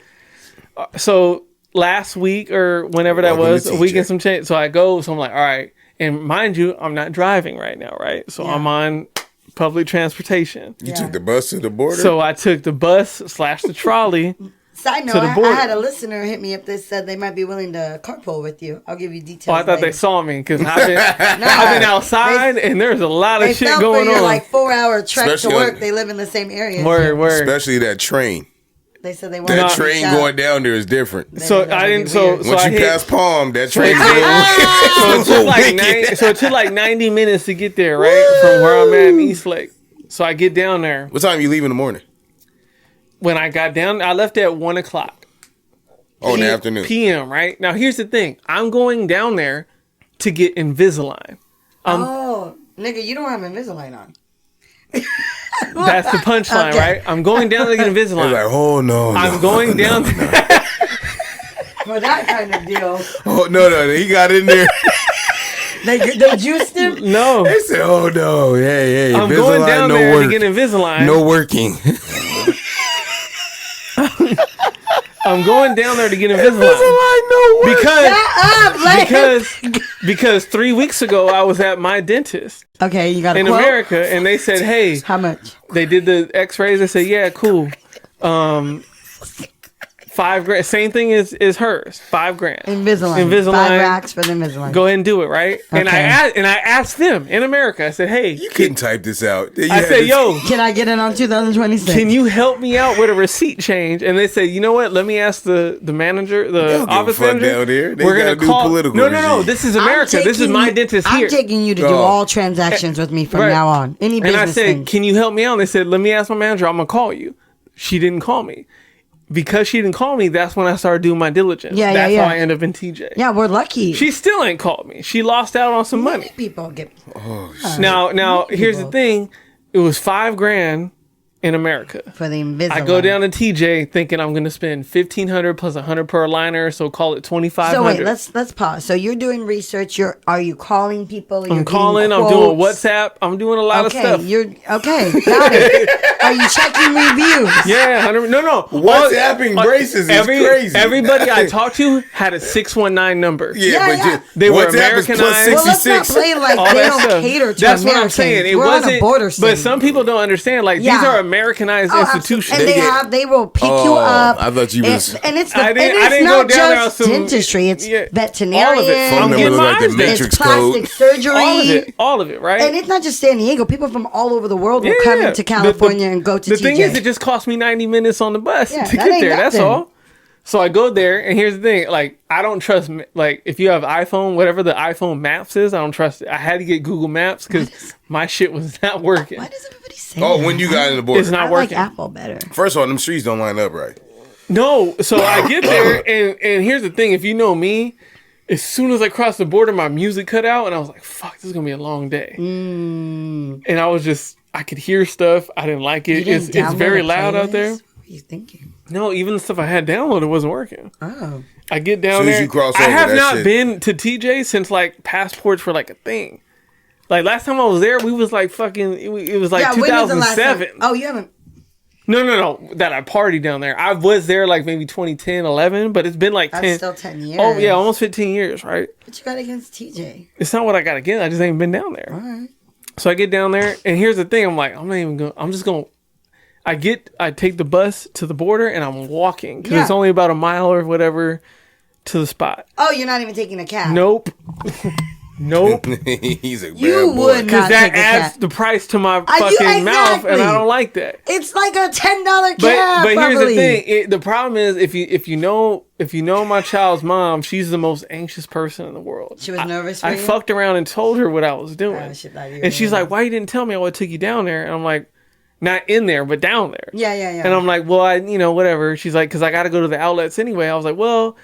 So last week or whenever that was, a week and some change. So I go, so I'm like, all right. And mind you, I'm not driving right now, right? So I'm on public transportation. You took the bus to the border? So I took the bus / the trolley. Side note, I had a listener hit me up that said they might be willing to carpool with you. I'll give you details. Oh, I thought later. they saw me because I've been outside and there's a lot of shit going on. Like 4-hour trek to work. They live in the same area. Word. Especially that train. They said they want that train going down there is different. So I didn't. So once you pass Palm, that train. So it took like 90 minutes to get there, right, from where I'm at in Eastlake. So I get down there. What time you leave in the morning? When I got down, I left at 1:00. Oh, in the afternoon. PM, right? Now here's the thing. I'm going down there to get Invisalign. Nigga, you don't have Invisalign on. That's the punchline, right? I'm going down to get Invisalign. Like, oh no. I'm going down for that kind of deal. Oh no, he got in there. They juiced him? No. They said, oh no, hey, I'm Invisalign, going down no there work. to get Invisalign. No working. I'm going down there to get Invisalign. Because 3 weeks ago I was at my dentist. Okay, you got a in quote? America, and they said, "Hey, how much?" They did the X-rays. They said, "Yeah, cool." $5,000. Same thing as hers. $5,000. Invisalign. 5 racks for the Invisalign. Go ahead and do it, right? Okay. And I asked them in America. I said, "Hey, you couldn't type this out." I said, "Yo, can I get it on 2026? Can you help me out with a receipt change?" And they said, "You know what? Let me ask the manager, the office manager down there. We're gonna do call." political. No. This is America. This is my dentist here. I'm taking you to do all transactions with me from now on. Any business And I said, thing. "Can you help me out?" And they said, "Let me ask my manager. I'm gonna call you." She didn't call me. Because she didn't call me, that's when I started doing my diligence. That's how I ended up in TJ. Yeah, we're lucky. She still ain't called me. She lost out on some money. People get. Now here's the thing. It was $5,000 in America for the Invisalign. I go down to TJ thinking I'm going to spend $1,500 plus $100 per aligner, so call it $2,500. So wait, let's pause. So you're doing research. Are you calling people? I'm calling. I'm doing WhatsApp. I'm doing a lot of stuff. Got it. Are you checking reviews? Yeah, 100. No. WhatsApping braces is crazy. Everybody I talked to had a 619 number. Yeah. They were WhatsApp Americanized. Well, let's not play like they don't cater to That's Americans. what I'm saying. It We're wasn't. on a border city. But some people don't understand. Like these are Americanized institutions. And they will pick you up. I thought you was. And it's I didn't not go down there just on some dentistry. It's veterinarian. All of it. Phone number look like the It's Matrix plastic code. surgery. All of it, right? And it's not just San Diego. People from all over the world will come into California and go to TJ. The thing is, it just cost me 90 minutes on the bus to that get ain't there. That's nothing. all. So I go there, and here's the thing: like, I don't trust. Like, if you have iPhone, whatever the iPhone Maps is, I don't trust it. I had to get Google Maps because my shit was not working. Why does everybody say Oh, that? when you got in the border, It's not I working. like Apple better. First of all, them streets don't line up right. No, so I get there, and here's the thing: if you know me, as soon as I crossed the border, my music cut out, and I was like, "Fuck, this is gonna be a long day." And I was just, I could hear stuff. I didn't like it. It's very loud out there. What are you thinking? No, even the stuff I had downloaded wasn't working. Oh. I get down Soon as there. you cross I over, have that not shit- been to TJ since like passports were like a thing. Like last time I was there, we was like fucking. It was like when was the last 2007. time? Oh, you haven't. No. That I partied down there. I was there like maybe 2010, 11, but it's been like That's 10. still 10 years. Oh yeah, almost 15 years, right? What you got against TJ? It's not what I got again. I just ain't been down there. All right. So I get down there, and here's the thing. I'm like, I'm not even going. I'm just going. I take the bus to the border, and I'm walking because it's only about a mile or whatever to the spot. Oh, you're not even taking a cab? Nope. Nope. He's a bad You boy. would Because not that take a adds cab. the price to my I do- fucking mouth, and exactly. I don't like that. It's like a $10 But cab. here's the probably. thing: the problem is if you know my child's mom, she's the most anxious person in the world. She was nervous for I you? fucked around and told her what I was doing, she thought you were and she's gonna- like, "Why you didn't tell me? I would have took you down there." And I'm like, Not in there, but down there. Yeah. And I'm like, well, whatever. She's like, because I got to go to the outlets anyway. I was like, well,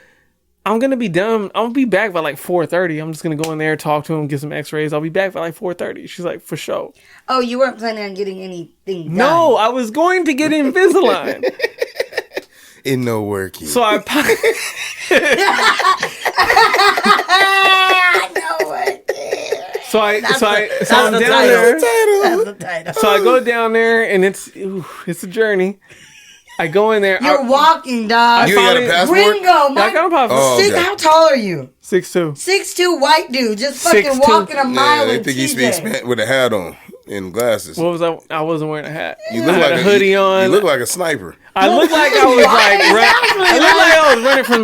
I'm going to be done. I'll be back by like 4:30. I'm just going to go in there, talk to him, get some x-rays. I'll be back by like 4:30. She's like, for sure. Oh, you weren't planning on getting anything done? No, I was going to get Invisalign. In no working. So I... So I'm down there. That's the title. So I go down there, and it's a journey. I go in there. You're walking, dog. You ain't got a passport? Gringo, I got a passport. Oh, okay. How tall are you? 6'2". 6'2" white dude, just fucking 6'2". walking a mile They in think he speaks TJ. with a hat on and glasses. What was I? I wasn't wearing a hat. You I look had like a hoodie on. You look like a sniper. I look like I was running from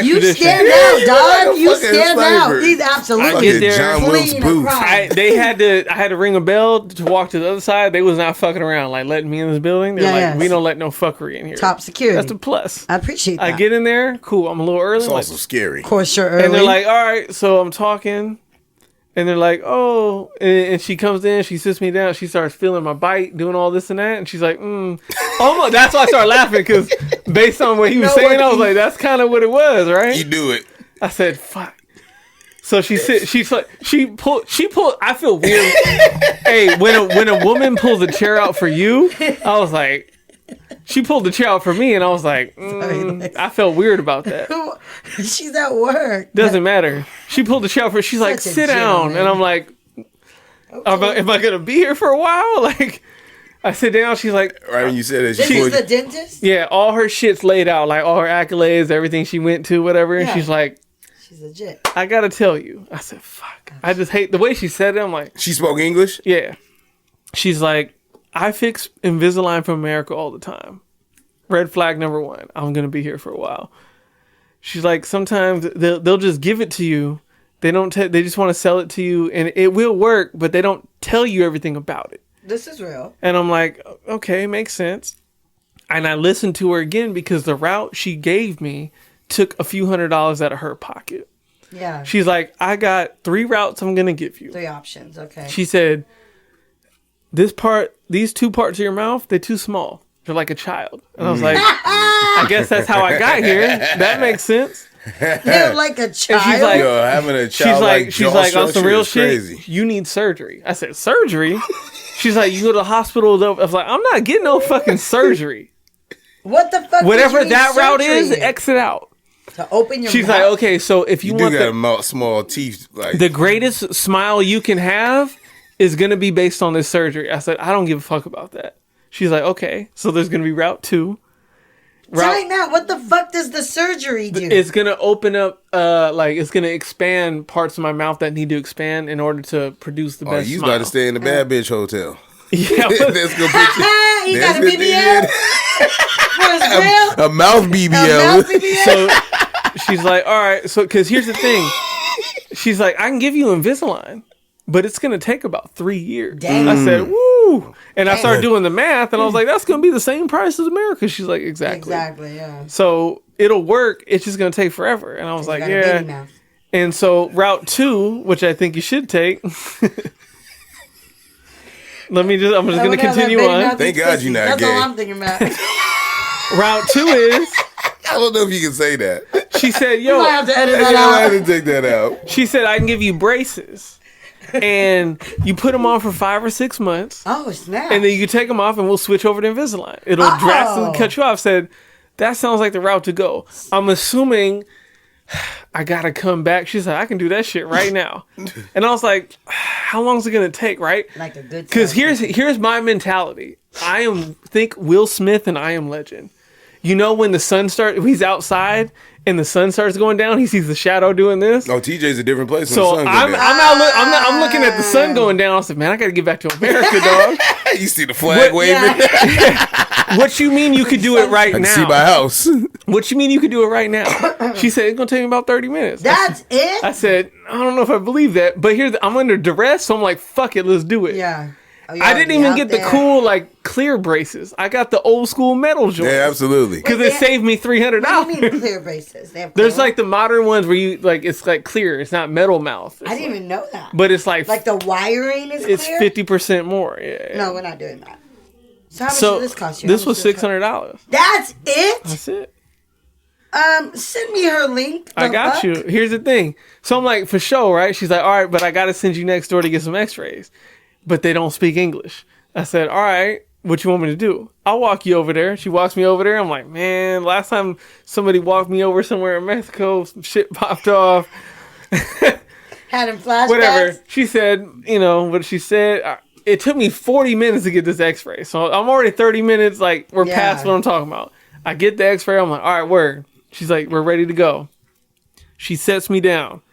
You expedition. stand out, dog. Like a You fucking stand out. sniper. He's I absolutely get there. John Wilkes fleeing Booth. a crime. I had to ring a bell to walk to the other side. They was not fucking around, like letting me in this building. They're Yeah, like, yeah. we don't let no fuckery in here. Top security. That's a plus. I appreciate that. I get in there, cool. I'm a little early. It's like, also scary. Of course, you're early. and they're like, all right. So I'm talking, and they're like, oh, and she comes in, she sits me down, she starts feeling my bite, doing all this and that, and she's like, almost. That's why I started laughing, because based on what he was saying, I was like, that's kind of what it was, right? You do it. I said, fuck. So she pulled. I feel weird. Hey, when a woman pulls a chair out for you, I was like, she pulled the chair out for me, and I was like, I felt weird about that. She's at work. Doesn't matter. She pulled the chair out for. She's like, Such a sit down, gentleman. and I'm like, am I gonna be here for a while? Like, I sit down. She's like, Right when you said that, This she is pulled the dentist? yeah, all her shit's laid out, like all her accolades, everything she went to, whatever. And Yeah. she's like, She's legit. I gotta tell you. I said, fuck. I just hate the way she said it. I'm like, She spoke English? yeah. She's like, I fix Invisalign from America all the time. Red flag number 1. I'm going to be here for a while. She's like, sometimes they'll just give it to you. They don't. They just want to sell it to you, and it will work, but they don't tell you everything about it. This is real. And I'm like, okay, makes sense. And I listened to her again, because the route she gave me took a few $100s out of her pocket. Yeah. She's like, I got 3 routes I'm going to give you. 3 options. Okay. She said, these 2 parts of your mouth, they're too small. They're like a child. And I was like, I guess that's how I got here. That makes sense. They're like a child. she's like- Yo, having a child She's like, on some structure real is shit, crazy. you need surgery. I said, surgery? She's like, you go to the hospital. I was like, I'm not getting no fucking surgery. What the fuck? Whatever did you that need route surgery is, in? exit out. To open your She's mouth? like, okay, so if you You do want got small teeth. Like the greatest smile you can have is going to be based on this surgery. I said, I don't give a fuck about that. She's like, okay, so there's going to be route 2. Right now, what the fuck does the surgery do? It's going to open up, it's going to expand parts of my mouth that need to expand in order to produce the best you smile. got to stay in the bad bitch hotel. Yeah, Let's go put you. You got a That's BBL? For his real? A mouth BBL. A mouth BBL? So she's like, all right, so because here's the thing. She's like, I can give you Invisalign, but it's going to take about 3 years. Damn. I said, woo. And I started doing the math, and I was like, that's going to be the same price as America. She's like, exactly. Exactly, yeah. So it'll work. It's just going to take forever. And I was like, You got a baby yeah. mouth. And so route 2, which I think you should take. I'm just going to continue on. Thank God you're not That's gay. all I'm thinking about. Route 2 is, I don't know if you can say that. she said, You might have yo, to edit I that out. had to take that out. she said, I can give you braces. And you put them on for 5 or 6 months. Oh, snap. And then you can take them off and we'll switch over to Invisalign. It'll drastically cut you off. Said, that sounds like the route to go. I'm assuming I got to come back. She said, I can do that shit right now. And I was like, how long is it going to take, right? Like a good Because time. here's my mentality. Think Will Smith and I Am Legend. You know when the sun he's outside and the sun starts going down, he sees the shadow doing this. No, TJ's a different place. When So the sun I'm goes down. I'm looking at the sun going down. I said, man, I got to get back to America, dog. You see the flag waving? Yeah. What you mean you could do it right I can now? see my house. What you mean you could do it right now? She said, it's going to take me about 30 minutes. That's it? I said, I don't know if I believe that. But I'm under duress, so I'm like, fuck it, let's do it. Yeah. Oh, you're I didn't already even out get there. the cool, clear braces. I got the old school metal joints. Yeah, absolutely. Because Wait, it saved me $300. What do you mean clear braces? They have There's clear the modern ones where you, it's clear. It's not metal mouth. I didn't even know that. But it's Like the wiring is it's clear? 50% more. Yeah. No, we're not doing that. So how much So did this cost you? this was $600. That's it? That's it. Send me her link. I got you. Here's the thing. So I'm like, for sure, right? She's like, all right, but I got to send you next door to get some x-rays. But they don't speak English. I said, all right, what you want me to do? I'll walk you over there. She walks me over there. I'm like, man, last time somebody walked me over somewhere in Mexico, some shit popped off. Had him flashbacks. Whatever. She said, what she said. It took me 40 minutes to get this x-ray. So I'm already 30 minutes, like, we're past what I'm talking about. I get the x-ray. I'm like, all right, word. She's like, we're ready to go. She sets me down.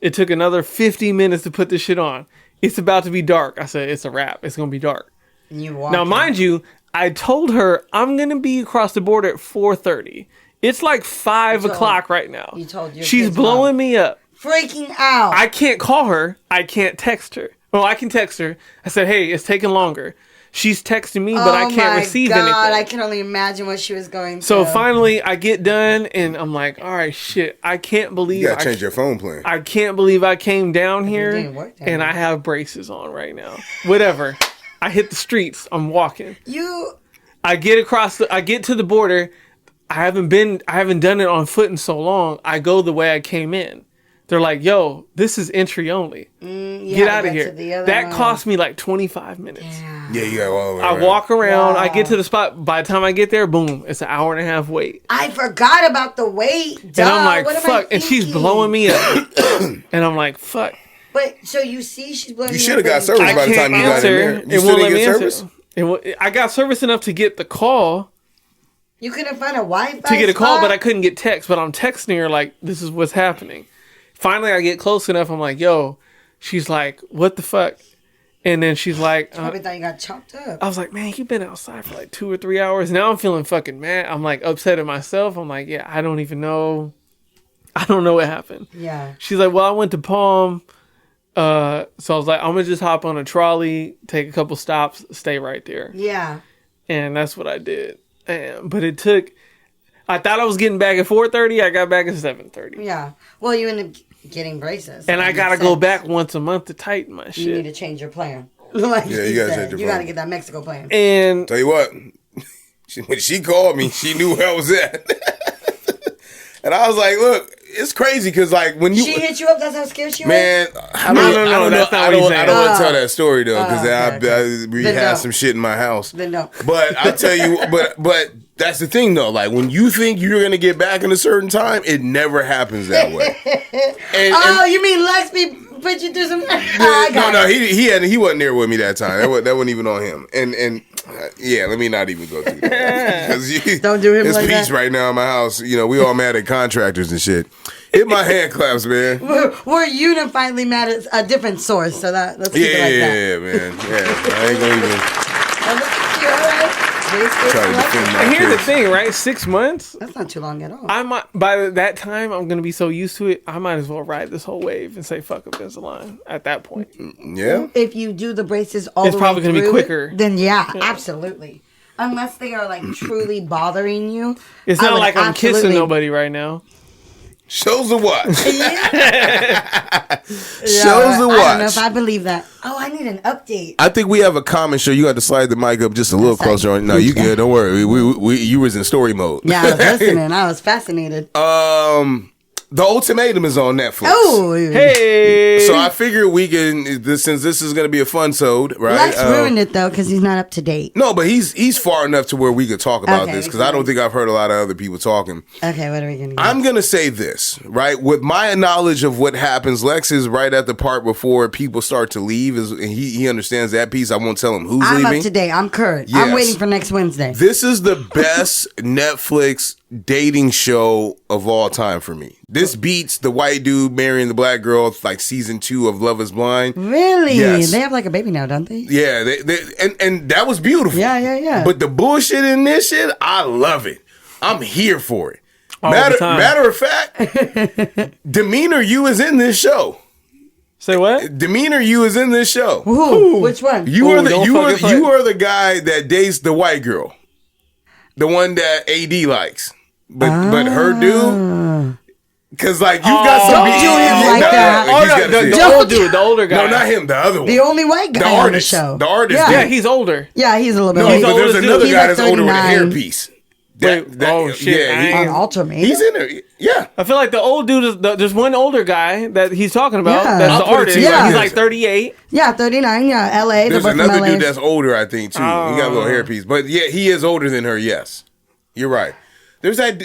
It took another 50 minutes to put this shit on. It's about to be dark. I said, it's a wrap. It's going to be dark. Now, mind you, I told her I'm going to be across the border at 4:30. It's like 5 o'clock right now. You told your She's kids blowing me up. Freaking out. I can't call her. I can't text her. Well, I can text her. I said, hey, it's taking longer. She's texting me, but I can't receive anything. I can only imagine what she was going through. So finally, I get done, and I'm like, all right, shit. I can't believe you gotta change your phone plan. I can't believe I came down here, and I have braces on right now. Whatever. I hit the streets. I'm walking. I get to the border. I haven't done it on foot in so long. I go the way I came in. They're like, yo, this is entry only. Get out of here. That cost me like 25 minutes. Yeah, you got all the way I walk around. Wow. I get to the spot. By the time I get there, boom, it's an hour and a half wait. I forgot about the wait. And I'm like, fuck. And she's blowing me up. And I'm like, fuck. But so you see, she's blowing. You should have got service by the time you got in there. You still didn't get service? I got service enough to get the call. You couldn't find a Wi-Fi to get a call, spot? but I couldn't get text. But I'm texting her like, this is what's happening. Finally, I get close enough. I'm like, yo. She's like, what the fuck? And then she's like, probably thought you got chopped up. I was like, man, you've been outside for like 2 or 3 hours. Now I'm feeling fucking mad. I'm like upset at myself. I'm like, yeah, I don't even know. I don't know what happened. Yeah. She's like, well, I went to Palm. So I was like, I'm going to just hop on a trolley, take a couple stops, stay right there. Yeah. And that's what I did. But it took, I thought I was getting back at 4:30. I got back at 7:30. Yeah. Well, you ended up getting braces. And I got to go back once a month to tighten my shit. You need to change your plan. Like yeah, you got to change your plan. You got to get that Mexico plan. And tell you what, when she called me, she knew where I was at. And I was like, look, it's crazy because like when you... She hit you up, that's how scared she was? Man, I don't want to tell that story though because I rehash some shit in my house. Then no. But I tell you, but that's the thing though. Like when you think you're going to get back in a certain time, it never happens that way. You mean Lex put you through some... No, he wasn't there with me that time. That wasn't even on him. And yeah, let me not even go through that. Don't do him like that. There's peace right now in my house. You know, we all mad at contractors and shit. Hit my hand claps, man. We're unifiedly mad at a different source, so let's keep it like that. Yeah, man. Yeah, I ain't gonna even... Look at you, all right? And here's the thing, right? 6 months? That's not too long at all. By that time, I'm going to be so used to it, I might as well ride this whole wave and say, fuck Invisalign at that point. Yeah. If you do the braces all the way through, it's probably going to be quicker. Then yeah, absolutely. Unless they are like truly bothering you. It's not like I'm kissing nobody right now. Shows the watch. Shows the watch. I don't know if I believe that. Oh, I need an update. I think we have a comment show. You got to slide the mic up just a little closer. No, you good. Don't worry. You was in story mode. Yeah, I was listening. I was fascinated. The Ultimatum is on Netflix. Oh, hey! So I figured we can, since this is going to be a fun-sode, right? Lex ruined it though because he's not up to date. No, but he's far enough to where we could talk about this because I don't think I've heard a lot of other people talking. Okay, what are we going to do? I'm going to say this, right? With my knowledge of what happens, Lex is right at the part before people start to leave. And he understands that piece. I won't tell him who's leaving. I'm up to date. I'm current. Yes. I'm waiting for next Wednesday. This is the best Netflix dating show of all time for me. This beats the white dude marrying the black girl, like season 2 of Love Is Blind. Really? Yes. They have like a baby now, don't they? Yeah, and that was beautiful. Yeah. But the bullshit in this shit, I love it. I'm here for it. Matter of fact, Demeanor You is in this show. Say what? Demeanor You is in this show. Who? Which one? You are the guy that dates the white girl, the one that AD likes. But her dude, Cause like you got some. Don't do him like that. Oh, no, the old dude, the older guy. No, not him. The other one. The only white guy the on artist. the show. The artist. Yeah, he's older. Yeah, he's a little bit No, older. but there's another He's guy like that's older with a 39. hairpiece. Oh, shit. On Ultimatum? He's in there. Yeah. I feel like the old dude is there's one older guy that he's talking about. Yeah. That's I'll the put it artist. to you like He's this. like 38. Yeah, 39. Yeah, LA. There's They're both another from LA. dude that's older, I think, too. He got a little hairpiece. But yeah, he is older than her, yes. You're right. There's that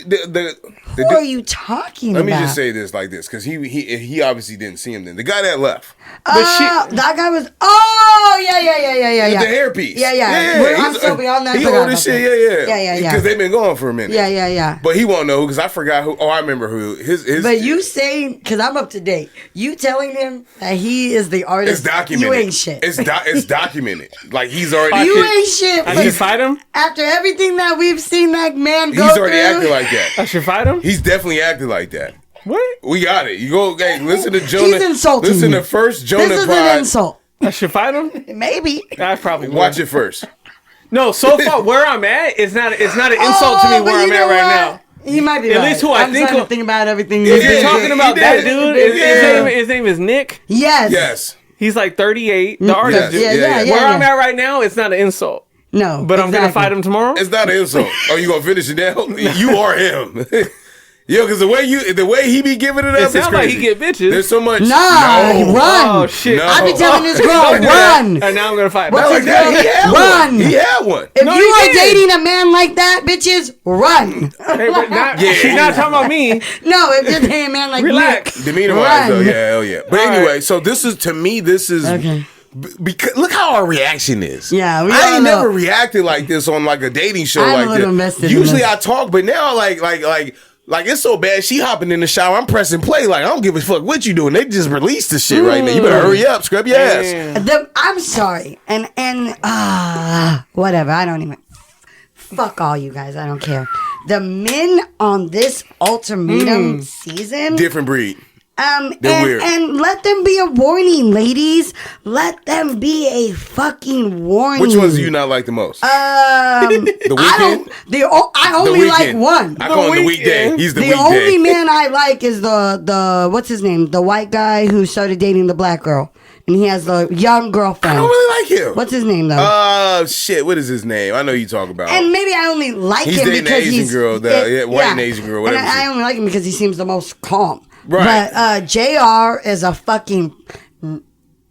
Who are you talking Let about? me just say this like this, because he obviously didn't see him then. The guy that left. That guy was. Oh, yeah. With the hairpiece. Yeah. I'm so beyond that. He I forgot old as about shit, that. Yeah. Because they've been going for a minute. Yeah. But he won't know because I forgot who. Oh, I remember who. His But you saying, because I'm up to date, you telling him that he is the artist. It's documented. You ain't shit. It's documented. Like he's already. You ain't shit. I should fight him? After everything that we've seen that man go He's through. already acting like that. I should fight him? He's definitely acting like that. What? We got it. You go. Hey, listen to Jonah. He's insulting Listen me. to first Jonah This is pod. an insult. I should fight him? Maybe. I probably would. Watch it first. No, so far where I'm at, it's not an insult to me but where I'm you at know right what? now. He might be At right. least who I I'm think trying to of- think about everything. If Yeah, you're talking about he that did. dude, Yeah. his name is Nick. Yes. Yes. He's like 38. The artist dude. Yeah. Where I'm at right now, it's not an insult. No. But I'm gonna fight him tomorrow. It's not an insult. Oh, you gonna finish it down? You are him. Yo, because the way he be giving it up, It is sounds like crazy. he get bitches. There's so much. Nah, No. run. Oh shit! No. I be telling this girl, Don't do that. run. And now I'm gonna fight. What's Not him. like that. He had Run. one. He had one. If No, you he are didn't. dating a man like that, bitches, run. Hey, but not, Yeah. she's not talking about me. No, if you're dating a man like Relax. Nick, Demeanor run. wise, though, yeah, hell yeah. But All anyway, right. so this is to me. This is Okay. because look how our reaction is. Yeah, we I all ain't know. never reacted like this on like a dating show I'm a like little this. invested in Usually this. I talk, but now like it's so bad. She hopping in the shower. I'm pressing play. Like I don't give a fuck what you doing. They just released the shit right now. You better hurry up. Scrub your ass. Damn. I'm sorry, and whatever. I don't even. Fuck all you guys. I don't care. The men on this ultimatum season, Different breed. They're and, weird. and let them be a warning, ladies. Let them be a fucking warning. Which ones do you not like the most? The Weeknd? I only like one. I call him the Weeknd. weekday. He's the The weekday. only man I like is the what's his name? The white guy who started dating the black girl, and he has the young I girlfriend. don't really like him. What's his name though? Shit. What is his name? I know you talk about. And maybe I only like He's him dating the because Asian he's girl, white and Asian girl, whatever And she- I only like him because he seems the most calm. Right. But JR is a fucking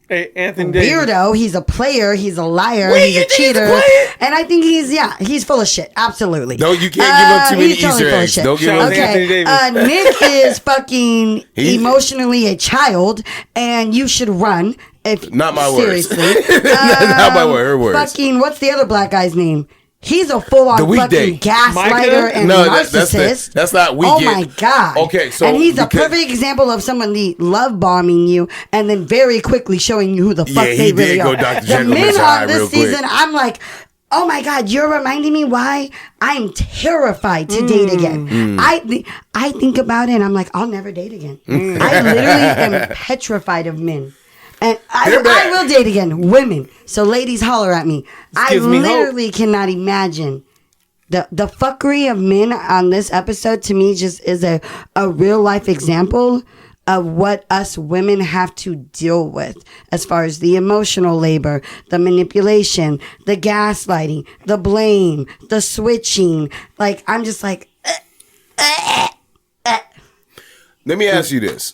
Hey, Anthony Davis. weirdo. He's a player. He's a liar. Wait, he's you a think he's a cheater. player? And I think he's full of shit. Absolutely. No, you can't give up too many he's totally Easter full of eggs. shit. Don't give Shout up. out to Anthony Okay, Davis. Nick is fucking He's- emotionally a child, and you should run. If Not my words. seriously. Not my word. Her words. Fucking what's the other black guy's name? He's a full-on The weekday. fucking gaslighter Micah? and No, narcissist. that's not Oh weekend. my god! Okay, so and he's a because- perfect example of somebody love bombing you and then very quickly showing you who the fuck Yeah, he they really did go are. Dr. The Jekyll and men Mr. on Hyde this real quick. season, I'm like, oh my god, you're reminding me why I'm terrified to date again. I think about it and I'm like, I'll never date again. I literally am petrified of men. And They're bad. I will date again, women. So ladies, holler at me. I gives me hope. literally cannot imagine the fuckery of men on this episode. To me, just is a real life example of what us women have to deal with as far as the emotional labor, the manipulation, the gaslighting, the blame, the switching. Like, I'm just like, Let me ask you this,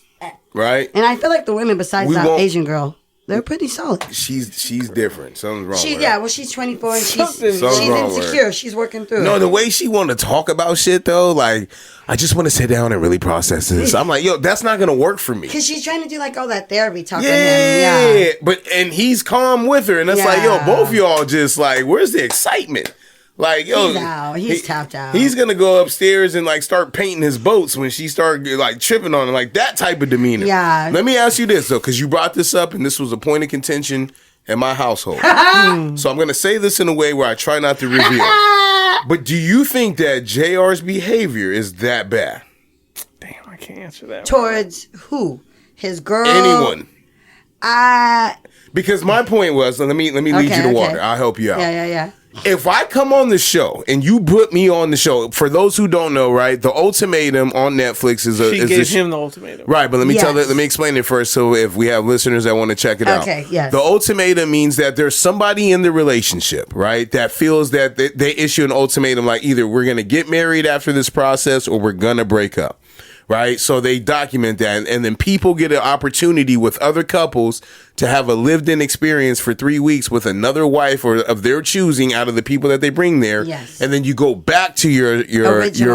right? and I feel like the women besides We that won't- Asian girl, they're pretty solid. She's different. Something's wrong with Yeah, her. well, she's 24 and she's Something's wrong with her. insecure. She's working through No, it. the way she want to talk about shit though, like I just want to sit down and really process this. I'm like, yo, that's not gonna work for me. Because she's trying to do like all that therapy talk with him. Yeah, Yeah. and he's calm with her, and that's like, yo, Yeah. both of y'all just like, where's the excitement? Like, yo, He's out. He's tapped out. He's gonna go upstairs and like start painting his boats when she start like tripping on him, like that type of demeanor. Yeah. Let me ask you this though, because you brought this up, and this was a point of contention in my household. So I'm gonna say this in a way where I try not to reveal. But do you think that JR's behavior is that bad? Damn, I can't answer that. Towards who? His girl? Anyone? I Because my point was, let me lead you to water. I'll help you out. Yeah. if I come on the show and you put me on the show, for those who don't know, right, the Ultimatum on Netflix is She gave him the ultimatum. Right, but let me Yes. let me explain it first. So if we have listeners that want to check it out, Okay, yes. The ultimatum means that there's somebody in the relationship, right, that feels that they issue an ultimatum, like either we're gonna get married after this process or we're gonna break up. Right, so they document that, and then people get an opportunity with other couples to have a lived-in experience for 3 weeks with another wife or of their choosing out of the people that they bring there. Yes. And then you go back to your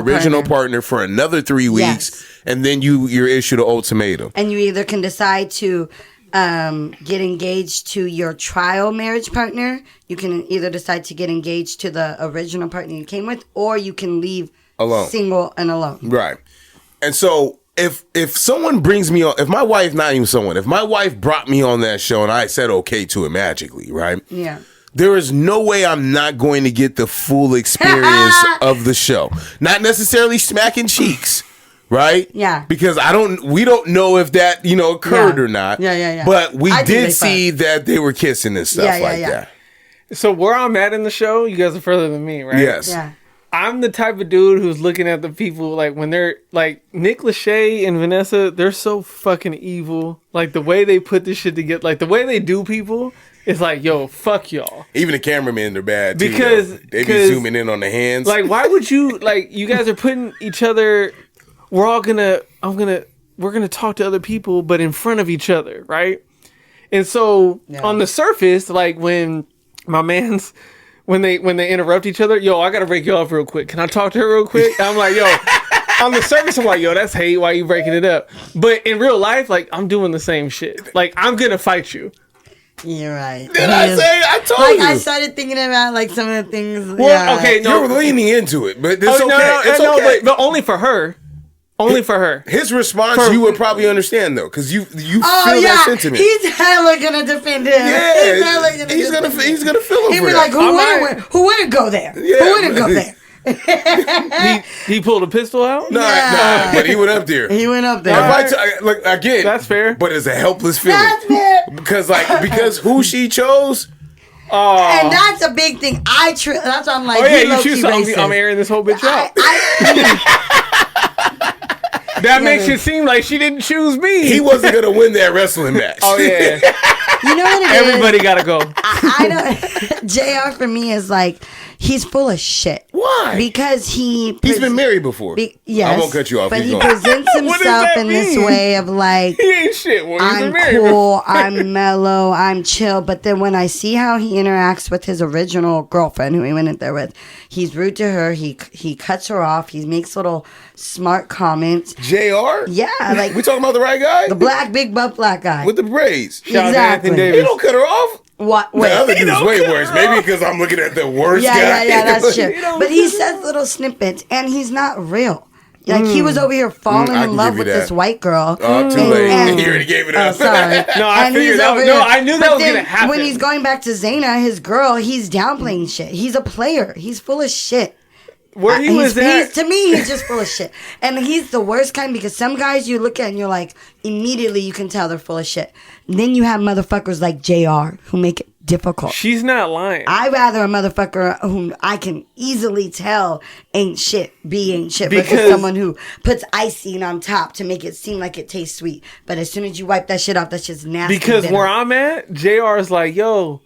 original partner for another 3 weeks, Yes. and then you're issued an ultimatum. And you either can decide to get engaged to your trial marriage partner. You can either decide to get engaged to the original partner you came with, or you can leave Alone. single and alone. Right. And so if someone brings me on, if my wife brought me on that show and I said okay to it magically, right? Yeah. There is no way I'm not going to get the full experience of the show. Not necessarily smacking cheeks, right? Yeah. Because we don't know if that, occurred Yeah. or not. Yeah. But we I think did they see that they were kissing and stuff that. So where I'm at in the show, you guys are further than me, right? Yes. Yeah. I'm the type of dude who's looking at the people like when they're like Nick Lachey and Vanessa, they're so fucking evil. Like the way they put this shit together, like the way they do people, it's like, yo, fuck y'all. Even the cameramen are bad too, Because they be zooming in on the hands. Like, why would you like? You guys are putting each other. We're gonna talk to other people, but in front of each other, right? And so on the surface, like when my man's. When they interrupt each other, yo, I gotta break you off real quick. Can I talk to her real quick? And I'm like, yo, on the surface, I'm like, yo, that's hate. Why you breaking it up? But in real life, like, I'm doing the same shit. Like, I'm gonna fight you. You're right. Did I say? I told you. I started thinking about like some of the things. Well, okay, no, You're leaning into it, but it's okay. no, It's no, okay. but only for her. Only for her. His response, you would probably understand though, because you feel that sentiment. He's hella gonna defend him. Yeah, he's hella gonna he's defend him. he's gonna feel him. He'd for be that. like, who wouldn't go there? Yeah, Who wouldn't go there? He pulled a pistol out? Nah, but he went up there. He went up there. Look, again, That's fair. But it's a helpless feeling. That's fair. Because who she chose. And that's a big thing. That's why I'm like, Oh yeah, he you low-key choose something. racist. I'm airing this whole bitch out. That makes it seem like she didn't choose me. He wasn't gonna win that wrestling match. Oh yeah. You know what it is? Everybody gotta go. I don't. JR for me is like he's full of shit. Why? Because He's been married before. Yes, I won't cut you off. But Keep he going. presents What does himself that in this mean? way of like, He ain't shit. Well, he's been I'm married. cool, I'm mellow, I'm chill. But then when I see how he interacts with his original girlfriend, who he went in there with, he's rude to her. He cuts her off. He makes little smart comments. JR? Yeah, like We talking about the right guy? the big butt black guy. With the braids. Shout out to Exactly. Anthony He Davis. don't cut her off. What? The Wait. other dude's way worse. Maybe because I'm looking at the worst guy. Yeah, that's true. But he says little snippets, and he's not real. Like he was over here falling I in can love give you with that. this white girl. Oh, too And- late. and- He already gave it Oh, up. sorry. No, I And figured he's that. over No, here. I knew that But was then gonna happen. when he's going back to Zaina, his girl, he's downplaying shit. He's a player. He's full of shit. Where he was at. To me, he's just full of shit. And he's the worst kind because some guys you look at and you're like, immediately you can tell they're full of shit. And then you have motherfuckers like JR who make it difficult. She's not lying. I rather a motherfucker whom I can easily tell ain't shit versus Because- someone who puts icing on top to make it seem like it tastes sweet. But as soon as you wipe that shit off, that's just nasty. Because bitter. where I'm at, JR is like, yo,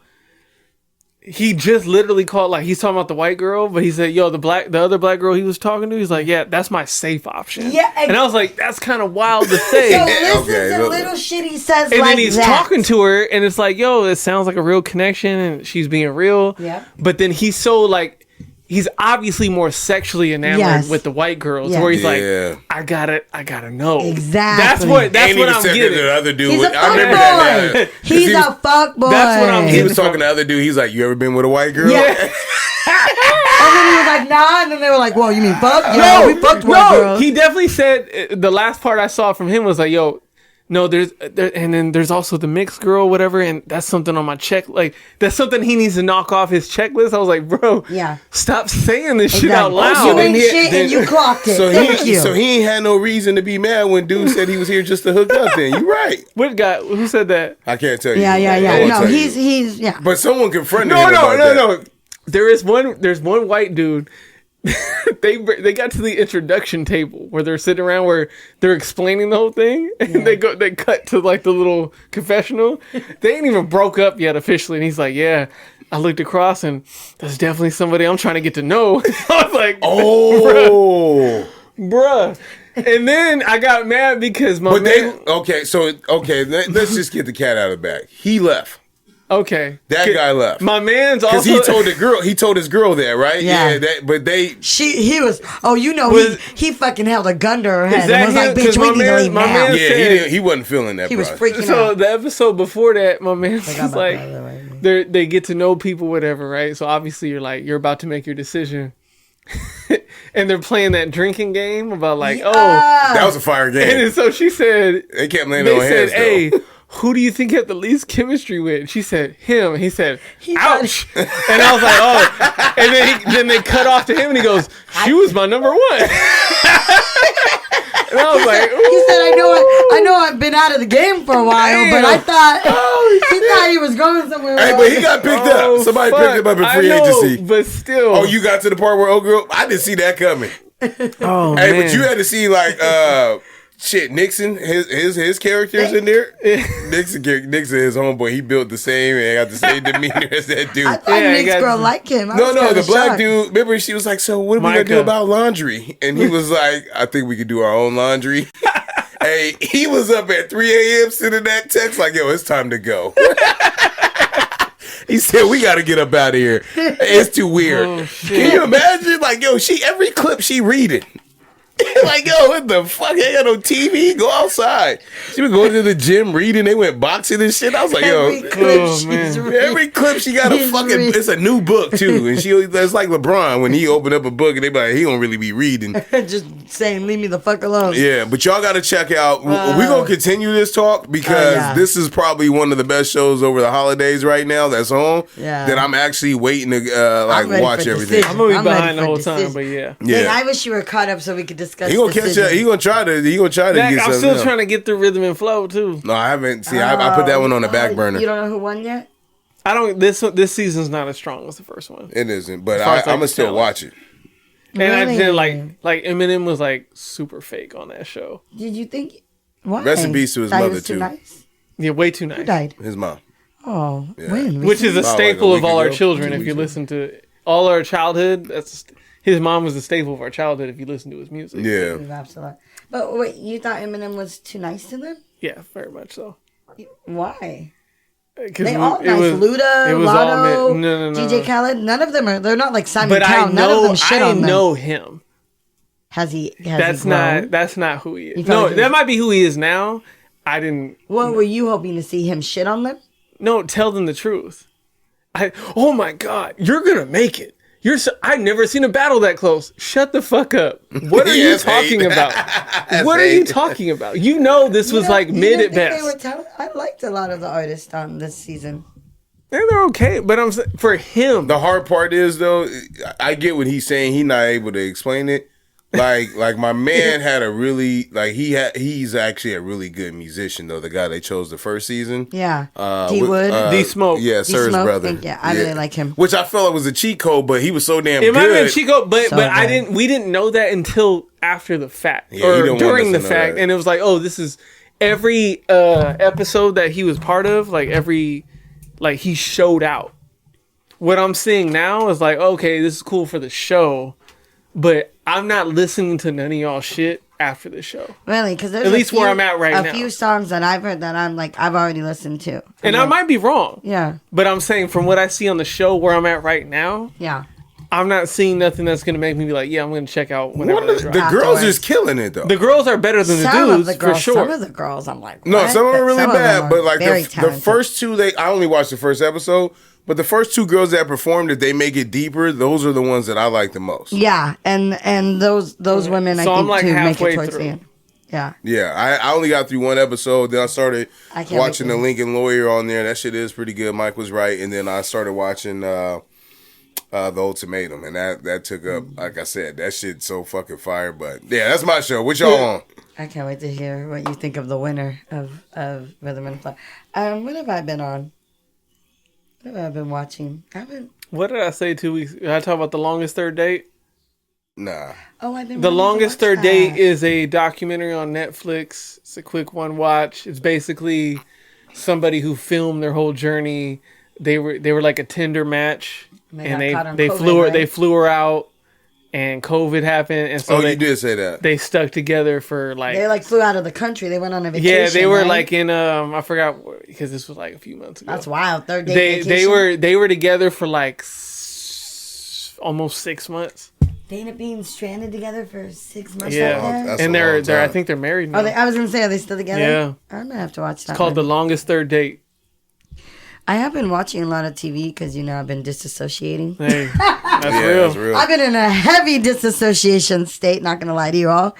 he just literally called, like, he's talking about the white girl, but he said, yo, the other black girl he was talking to, he's like, yeah, that's my safe option. Yeah, and I was like, that's kind of wild to say. So listen Okay, to look. little shit he says And like then he's that. talking to her, and it's like, yo, it sounds like a real connection, and she's being real. Yeah. But then he's so, like, he's obviously more sexually enamored Yes. with the white girls, Yeah. where he's Yeah. like, I gotta know. Exactly. That's And what he I'm said getting. that the other dude He's was, a I remember that fuckboy. now. 'Cause He's he a was, fuckboy. That's what I'm he getting. was talking to the other dude. He's like, you ever been with a white girl? Yeah. And then he was like, nah. And then they were like, well, you mean fuck? Yeah, we fucked white girls. He definitely said the last part I saw from him was like, "Yo, no, and then there's also the mixed girl, whatever, and that's something on my check. Like that's something he needs to knock off his checklist." I was like, "Bro, Yeah. stop saying this shit out Exactly. loud." You then ain't he- shit then- and you clocked it. So Thank you. he ain't had no reason to be mad when dude said he was here just to hook up. Then you right. What guy? Who said that? I can't tell you. yeah. I won't No, tell you. he's yeah. But someone confronted No, him no, about no, that. no. There's one white dude. They got to the introduction table where they're sitting around where they're explaining the whole thing, and they cut to like the little confessional. They ain't even broke up yet officially, and he's like, "Yeah, I looked across, and there's definitely somebody I'm trying to get to know." I was like, "Oh, bruh." And then I got mad because let's just get the cat out of the bag. He left. Okay, that guy left. My man's also because he told his girl that, right? Yeah. He was. Oh, he fucking held a gun to her head and was like, "Bitch, we need to leave now." Yeah, he wasn't feeling that. He was freaking out. So the episode before that, my man was like, they get to know people, whatever, right? So obviously you're about to make your decision. And they're playing that drinking game about that was a fire game. And so she said, they kept landing on hands. Hey, who do you think you have the least chemistry with? She said, him. He said, ouch. And I was like, oh. And then they cut off to him and he goes, she was my number one. And I was like, ooh. He said, I know I've been out of the game for a while, but I thought he thought he was going somewhere. Hey, but he got picked up. Somebody picked him up in free agency. But still. Oh, you got to the part where old girl? I didn't see that coming. Oh, hey, man. But you had to see Nixon, his characters in there. Nixon, his homeboy, he built the same and got the same demeanor as that dude. I thought Nick's girl liked him. No, the black dude. Remember, she was like, "So what are we gonna do about laundry?" And he was like, "I think we could do our own laundry." Hey, he was up at 3 a.m. sending that text like, "Yo, it's time to go." He said, "We got to get up out of here. It's too weird." Oh, can you imagine? Like, yo, every clip she reading. Like, yo, what the fuck? They got no TV. Go outside. She was going to the gym reading. They went boxing and shit. I was like, every clip she got a fucking. It's a new book too, and that's like LeBron when he opened up a book and they be like, he don't really be reading. Just saying, leave me the fuck alone. Yeah, but y'all got to check out. We're gonna continue this talk because this is probably one of the best shows over the holidays right now. That's on. Yeah. That I'm actually waiting to watch everything. I'm gonna be behind the whole time, but yeah. Man, I wish you were caught up so we could discuss. He gonna catch up. He gonna try to. Mac, get I'm still trying to get the rhythm and flow too. No, I haven't. See, I put that one on the back burner. You don't know who won yet? I don't. This season's not as strong as the first one. It isn't, but I'm gonna still watch it. And I did like Eminem was like super fake on that show. Did you think? Why? Rest in peace to his mother too. Nice? Yeah, way too nice. Who died? His mom. Oh, yeah. When? Which is a staple of all our children. If you listen to all our childhood, his mom was the staple of our childhood. If you listen to his music, yeah, absolutely. But wait, you thought Eminem was too nice to them? Yeah, very much so. Why? They all nice. Luda, Lotto, no. DJ Khaled. None of them are. They're not like Simon Cowell. None of them shit on them. I know him. Has he? That's not who he is. No, that might be who he is now. I didn't. What were you hoping to see him shit on them? No, tell them the truth. Oh my God, you're gonna make it. I've never seen a battle that close. Shut the fuck up. What are you talking about? What are you talking about? You know this was like mid at best. I liked a lot of the artists on this season. And they're okay, but for him. The hard part is though, I get what he's saying. He's not able to explain it. Like my man had a really he's actually a really good musician though. The guy they chose the first season, D Wood, D Smoke, Sir's brother. I really like him. Which I felt like was a cheat code, but he was so damn good. It might have been a cheat code, but we didn't know that until after the fact or during the fact, and it was like, oh, this is every episode that he was part of, he showed out. What I'm seeing now is like, okay, this is cool for the show. But I'm not listening to none of y'all shit after the show. Really? Because there's at least where I'm at right now. A few songs that I've heard that I'm like, I've already listened to. And I might be wrong. Yeah. But I'm saying from what I see on the show where I'm at right now. Yeah. I'm not seeing nothing that's going to make me be like, yeah, I'm going to check out whenever they drop. The girls is killing it, though. The girls are better than the dudes, for sure. Some of the girls, I'm like, what? No, some of them are really bad. But like the first two, I only watched the first episode. But the first two girls that performed, if they make it deeper, those are the ones that I like the most. Yeah, and those women, I think, too, make it towards the end. Yeah. Yeah, I only got through one episode. Then I started watching the Lincoln Lawyer on there. That shit is pretty good. Mike was right. And then I started watching the Ultimatum. And that took up, like I said, that shit's so fucking fire. But yeah, that's my show. What y'all on? I can't wait to hear what you think of the winner of Rhythm and Flow. What have I been on? What have I been watching? What did I say 2 weeks? Did I talk about The Longest Third Date? Nah. Oh, I've been. The wanting to Longest watch Third that. Date is a documentary on Netflix. It's a quick one watch. It's basically somebody who filmed their whole journey. They were like a Tinder match, and got caught on they COVID, flew her out, and COVID happened, and so you did say that. they stuck together for like They like flew out of the country. They went on a vacation. yeah, they were right? like in I forgot because this was like a few months ago. That's wild. Third date. They were together for like almost 6 months. They ended up being stranded together for 6 months. Yeah, Out there? That's and a long they're I time. think they're married now. I was gonna say, are they still together? Yeah. I'm gonna have to watch that. It's called The Longest Third Date. I have been watching a lot of TV because I've been disassociating. Hey, that's Yeah, real. that's real. I've been in a heavy disassociation state. Not gonna lie to you all.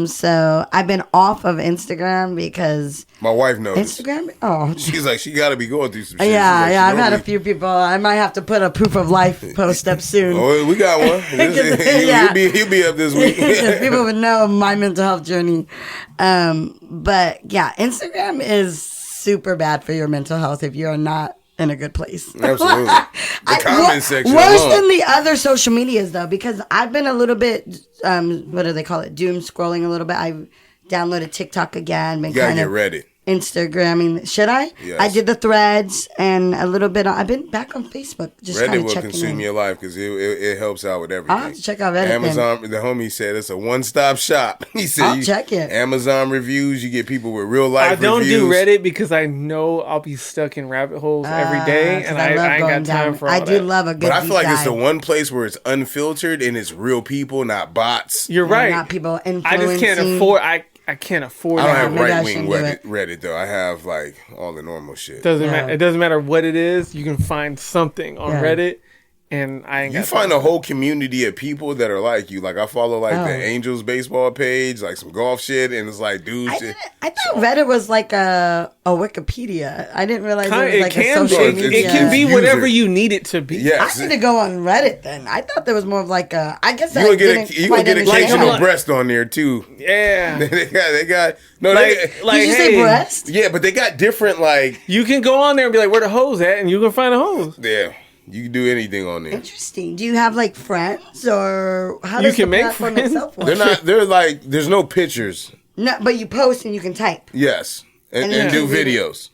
So I've been off of Instagram because My wife knows. Instagram. Oh, She's like, she got to be going through some shit. yeah, She's like, yeah. she I've had a normally- few people. I might have to put a proof of life post up soon. Oh, we got one. Yeah. He'll be up this week. Because people would know my mental health journey. But yeah, Instagram is super bad for your mental health if you're not in a good place. Absolutely. The comment section Worse alone. than the other social medias though, because I've been a little bit, what do they call it? Doom scrolling a little bit. I downloaded TikTok again. Been You gotta kind get of ready. Instagramming. Should I? Yes. I did the threads and a little bit. I've been back on Facebook. Just kind Reddit of will checking consume in. your life because it helps out with everything. I'll have to check out Reddit. Amazon, the homie said it's a one-stop shop. He said I'll check it. Amazon reviews, you get people with real life I don't reviews. do Reddit because I know I'll be stuck in rabbit holes every day, and I ain't got time for all I do that. love a good But I feel like it's the dive. one place where it's unfiltered and it's real people, not bots. You're right. Not people I just can't influencing. afford. I can't afford. I don't that. have maybe I right-wing shouldn't do Reddit though. I have like all the normal shit. Doesn't Yeah. matter. It doesn't matter what it is. You can find something on Yeah. Reddit, and I ain't. You got find time a whole community of people that are like you. Like I follow like Oh. the Angels baseball page, like some golf shit, and it's like dudes. I thought Reddit was like a Wikipedia. I didn't realize Kind- it was like it can a social be. media. It can be User. whatever you need it to be. Yes. I need to go on Reddit then. I thought there was more of like a. I guess You I gonna didn't get you quite gonna get understand occasional that. breast on there too. Yeah. they got no. Like, they, like, Did you hey, say breast? yeah, but they got different like you can go on there and be like, "Where the hose at?" and you can find a hose. yeah. You can do anything on there. Interesting. Do you have like friends or how You does can the make platform friends. itself work? They're not. They're like. There's no pictures. No, but you post and you can type. Yes, and And then do you can read it. videos.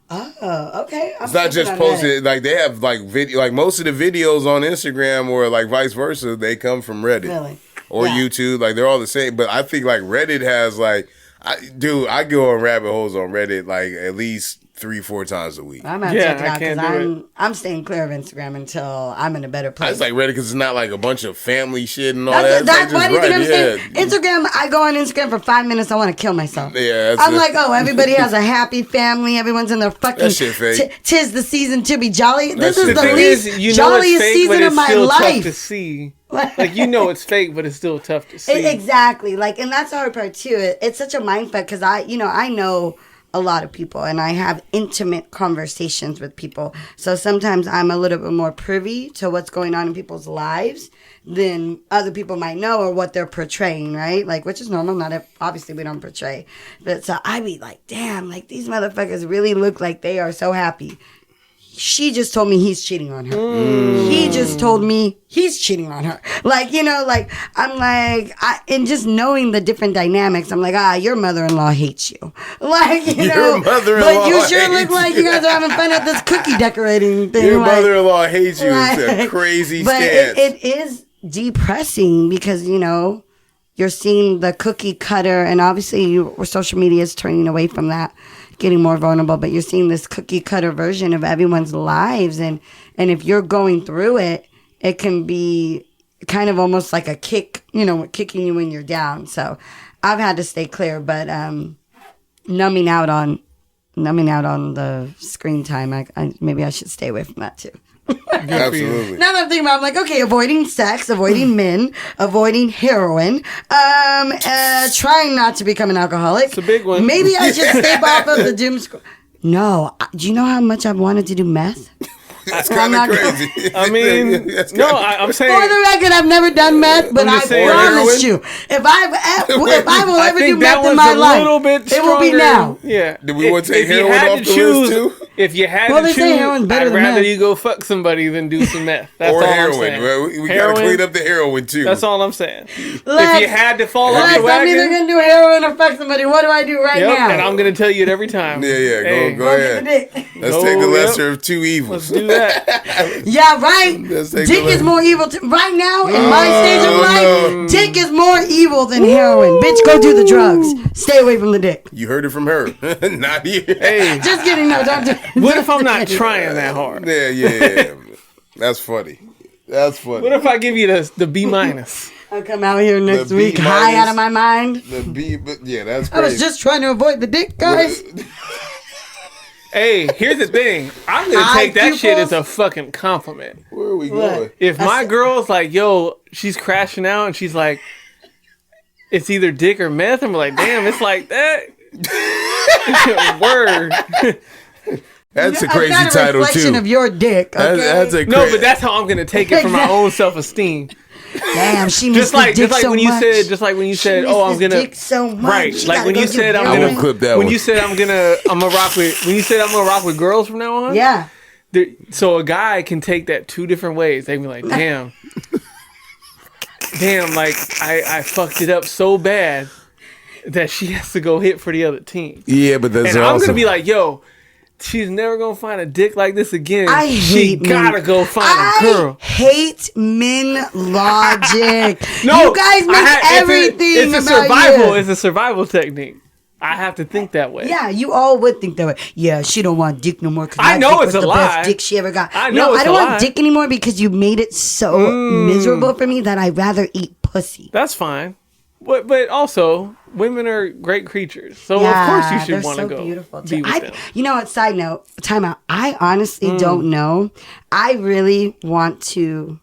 Oh, okay. It's not just posted. Like they have like video. Like most of the videos on Instagram or like vice versa, they come from Reddit Really? or Yeah. YouTube. Like they're all the same. But I think like Reddit has like, I go on rabbit holes on Reddit like at least 3-4 times a week. I'm gonna Yeah, check it I out because can't do I'm staying clear of Instagram until I'm in a better place. It's like Reddit because it's not like a bunch of family shit and all That's that. It's like why do you just think I'm right, saying? yeah. Instagram, I go on Instagram for 5 minutes, I want to kill myself. Yeah, that's I'm it. like, oh, everybody has a happy family. Everyone's in their fucking. That shit fake. Tis the season to be jolly. This is shit the fake. least you know it's jolliest fake, but season it's of my still tough to life. see. Like you know it's fake, but it's still tough to see. Exactly. Like, and that's the hard part too. It's such a mind fuck because I know a lot of people and I have intimate conversations with people. So sometimes I'm a little bit more privy to what's going on in people's lives than other people might know or what they're portraying, right? Like, which is normal. Obviously we don't portray. But so I be like, damn, like these motherfuckers really look like they are so happy. She just told me he's cheating on her. He just told me he's cheating on her. Like, like, I'm like, and just knowing the different dynamics, I'm like, your mother-in-law hates you. Like, Your mother-in-law but you sure look hates like you guys are having fun at this cookie decorating thing. Your like, mother-in-law hates you. It's a like, crazy but stance. it is depressing because, you're seeing the cookie cutter and obviously social media is turning away from that, getting more vulnerable, but you're seeing this cookie cutter version of everyone's lives. And if you're going through it, it can be kind of almost like a kick, kicking you when you're down. So I've had to stay clear, but numbing out on the screen time, maybe I should stay away from that too. Absolutely. Now that I'm thinking about it, I'm like, okay, avoiding sex, avoiding men, avoiding heroin, trying not to become an alcoholic. It's a big one. Maybe I should stay off of the doom scroll. No. Do you know how much I've wanted to do meth? That's kind of crazy. I mean, I'm saying. For the record, I've never done meth, but I promise you, if I will ever do meth in my life, it will be now. Yeah. Do we want to take heroin off the list too? If you had to choose, I'd rather you go fuck somebody than do some meth. That's all heroin. I'm saying. We gotta clean up the heroin too. That's all I'm saying. If you had to fall off the wagon, I'm either gonna do heroin or fuck somebody. What do I do right now? And I'm gonna tell you it every time. Yeah. Go ahead. Let's take the lesser of two evils. Let's do that. Yeah, right. Dick is more evil. Right now, in my stage of life, dick is more evil than heroin. Bitch, go do the drugs. Stay away from the dick. You heard it from her, not you. Hey, just kidding. No, don't do it. What if I'm not trying that hard? Yeah. That's funny. What if I give you the B minus? I'll come out here next week high out of my mind. That's crazy. I was just trying to avoid the dick, guys. Hey, here's the thing. I'm going to take that shit as a fucking compliment. Where are we going? If my girl's like, yo, she's crashing out and she's like, it's either dick or meth, I'm like, damn, it's like that. Word. That's a crazy title reflection too. Of your dick. Okay? That's a no, but that's how I'm gonna take it for my own self-esteem. Damn, she missed the dick so much. Just like when you said, "Oh, I'm gonna," dick so much. Right? Like when you said, "I'm I won't clip that when one. you said, "I'm gonna rock with," when you said, "I'm gonna rock with girls from now on." Yeah. So a guy can take that two different ways. They can be like, "Damn, like I fucked it up so bad that she has to go hit for the other team." Yeah, but that's and awesome. I'm gonna be like, "Yo." She's never gonna find a dick like this again. She gotta go find a girl. I hate men logic. No, you guys make everything it's a about survival. you. It's a survival technique. I have to think that way. Yeah, you all would think that way. Yeah, she don't want dick no more. I know it's a lie. Best dick she ever got. I know it's I don't a lie. want dick anymore because you made it so miserable for me that I'd rather eat pussy. That's fine. But also, women are great creatures. So, of course, you should want to go beautiful be with them. You know what? Side note, time out. I honestly don't know. I really want to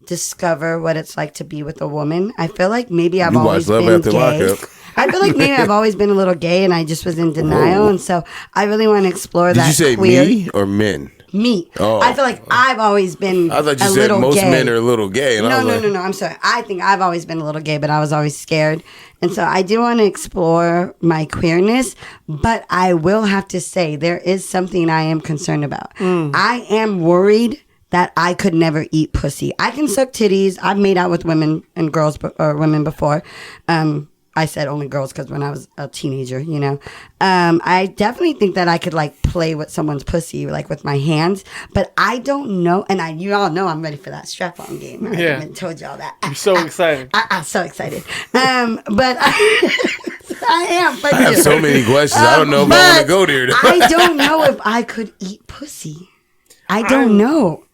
discover what it's like to be with a woman. I feel like maybe I've always been gay. I feel like maybe I've always been a little gay and I just was in denial. And so I really want to explore that. Did you say queer. me or men? Me. Oh. I feel like I've always been I thought you a said little most gay. men are a little gay. And No. I'm sorry. I think I've always been a little gay, but I was always scared. And so I do want to explore my queerness, but I will have to say there is something I am concerned about. I am worried that I could never eat pussy. I can suck titties. I've made out with women and girls or women before. I said only girls because when I was a teenager, you know. I definitely think that I could like play with someone's pussy like with my hands, but I don't know. And you all know I'm ready for that strap-on game. I haven't told y'all that. I'm so excited. I'm so excited. But I am. But I have so many questions. I don't know if I want to go there. I don't know if I could eat pussy. I don't know.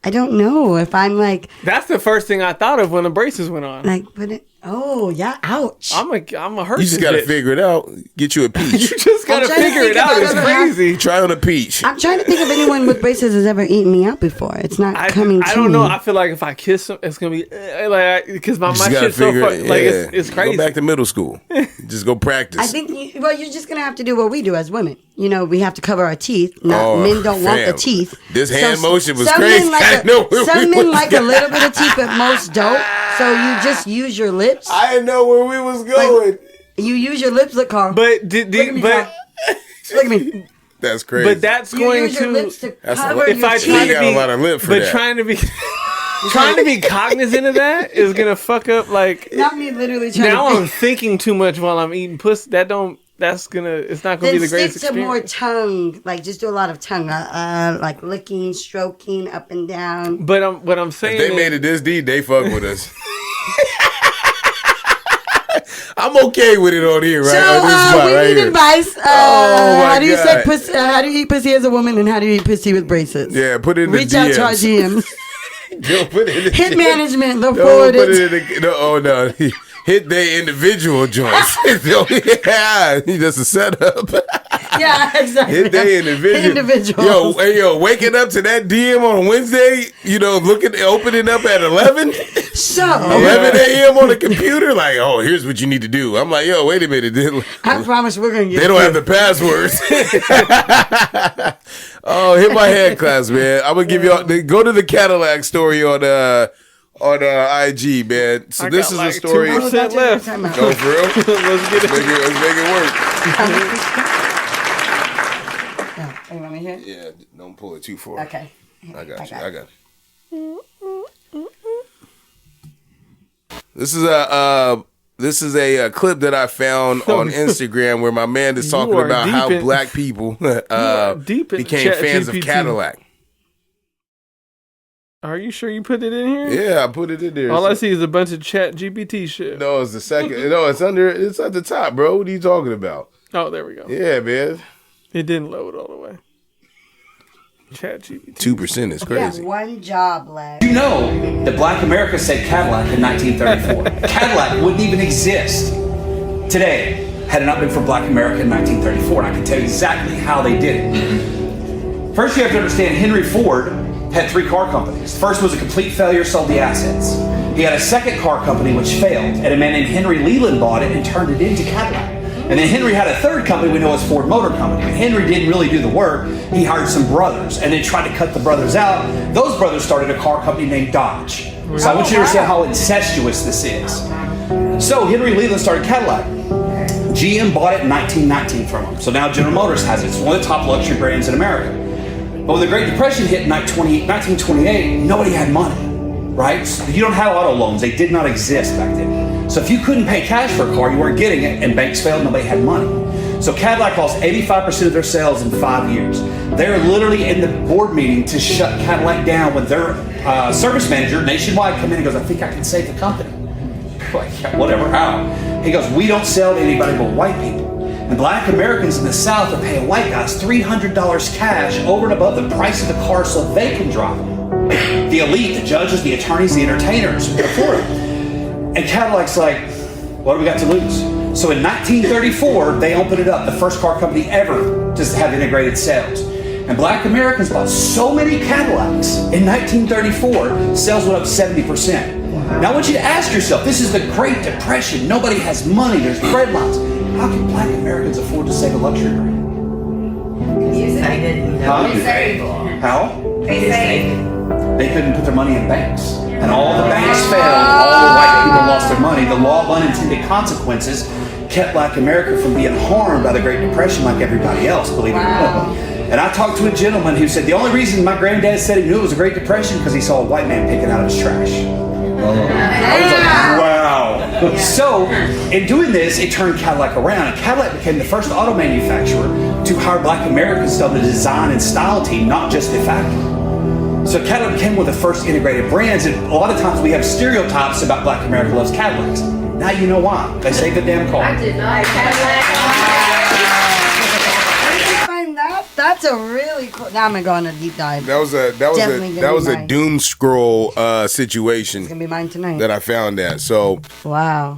I don't know if I'm like. That's the first thing I thought of when the braces went on. Like, but ouch. I'm a hurt. You just got to figure it out. Get you a peach. You just got to figure it out. It's crazy. Try on a peach. I'm trying to think if anyone with braces has ever eaten me out before. It's not coming to me. I don't know. I feel like if I kiss them, it's going to be like, because my shit's so fun. Like, it's crazy. Go back to middle school. Just go practice. I think, you're just going to have to do what we do as women. You know, we have to cover our teeth. Men don't want the teeth. This hand motion was some crazy. Some men like a little bit of teeth, but most don't. So you just use your lips. I didn't know where we was going. You use your lips, look, Carl. But look at me. That's crazy. But that's going use your lips to cover if your I teeth. try to got be, a lot of lip for but that. trying to be cognizant of that is gonna fuck up. Like Not me, literally trying now to I'm thinking too much while I'm eating pussy. It's not gonna be the greatest stick to more experience. tongue, like just do a lot of tongue, like licking, stroking, up and down. But what I'm saying, If they made it this deep, they fuck with us. I'm okay with it on here, right? So on this spot, we right need here. advice. my how do you say God. pussy? How do you eat pussy as a woman, and how do you eat pussy with braces? Yeah, put it in the Reach out to our DMs. GMs. Yo, put it in the Hit DMs. management. They'll No, forward put it. it in the, no. Hit their individual joints. Yeah, that's a setup. Yeah, exactly. Hit their individual. Yo, waking up to that DM on Wednesday, opening up at 11. So 11 a.m. on the computer, like, oh, here's what you need to do. I'm like, yo, wait a minute. I promise we're gonna get. They don't have the passwords. Oh Oh, hit my hand class, man. I'm gonna give y'all. Go to the Cadillac story on IG, man. So this is a story. 2% left. Go for real. Let's get it. Let's make it work. Oh, you want me here? Yeah, don't pull it too far. Okay. I got you. This is a clip that I found on Instagram where my man is talking about how black people became fans of Cadillac. Are you sure you put it in here? Yeah, I put it in there. All I see is a bunch of Chat GPT shit. No, it's the second. No, it's at the top, bro. What are you talking about? Oh, there we go. Yeah, man. It didn't load all the way. Chat GPT. 2% is crazy. Yeah, one job left. You know that Black America said Cadillac in 1934. Cadillac wouldn't even exist today had it not been for Black America in 1934. And I can tell you exactly how they did it. First, you have to understand Henry Ford had 3 car companies. The first was a complete failure, sold the assets. He had a second car company which failed, and a man named Henry Leland bought it and turned it into Cadillac. And then Henry had a third company we know as Ford Motor Company. But Henry didn't really do the work. He hired some brothers and then tried to cut the brothers out. Those brothers started a car company named Dodge. So I want you to understand how incestuous this is. So Henry Leland started Cadillac. GM bought it in 1919 from him. So now General Motors has it. It's one of the top luxury brands in America. But when the Great Depression hit in 1928, nobody had money, right? So you don't have auto loans. They did not exist back then. So if you couldn't pay cash for a car, you weren't getting it, and banks failed, nobody had money. So Cadillac lost 85% of their sales in 5 years. They're literally in the board meeting to shut Cadillac down when their service manager nationwide come in and goes, I think I can save the company. Like, yeah, whatever, how? He goes, we don't sell to anybody but white people. And Black Americans in the South are paying white guys $300 cash over and above the price of the car so they can drive them. The elite, the judges, the attorneys, the entertainers can afford it. And Cadillac's like, what do we got to lose? So in 1934, they opened it up, the first car company ever to have integrated sales. And Black Americans bought so many Cadillacs in 1934, sales went up 70%. Now I want you to ask yourself, this is the Great Depression. Nobody has money, there's bread lines. How can Black Americans afford to save a luxury brand? How? They couldn't put their money in banks. And all the banks failed, all the white people lost their money. The law of unintended consequences kept Black America from being harmed by the Great Depression like everybody else, believe it or not. And I talked to a gentleman who said the only reason my granddad said he knew it was a Great Depression because he saw a white man picking out his trash. I was like, wow. So, in doing this, it turned Cadillac around. And Cadillac became the first auto manufacturer to hire Black Americans on the design and style team, not just the factory. So Cadillac became one of the first integrated brands, and a lot of times we have stereotypes about Black America loves Cadillacs. Now you know why. They save the damn car. I did not. Find that? That's a really cool. Now I'm gonna go on a deep dive. That was a doom scroll situation. It's gonna be mine tonight. That I found that. So wow.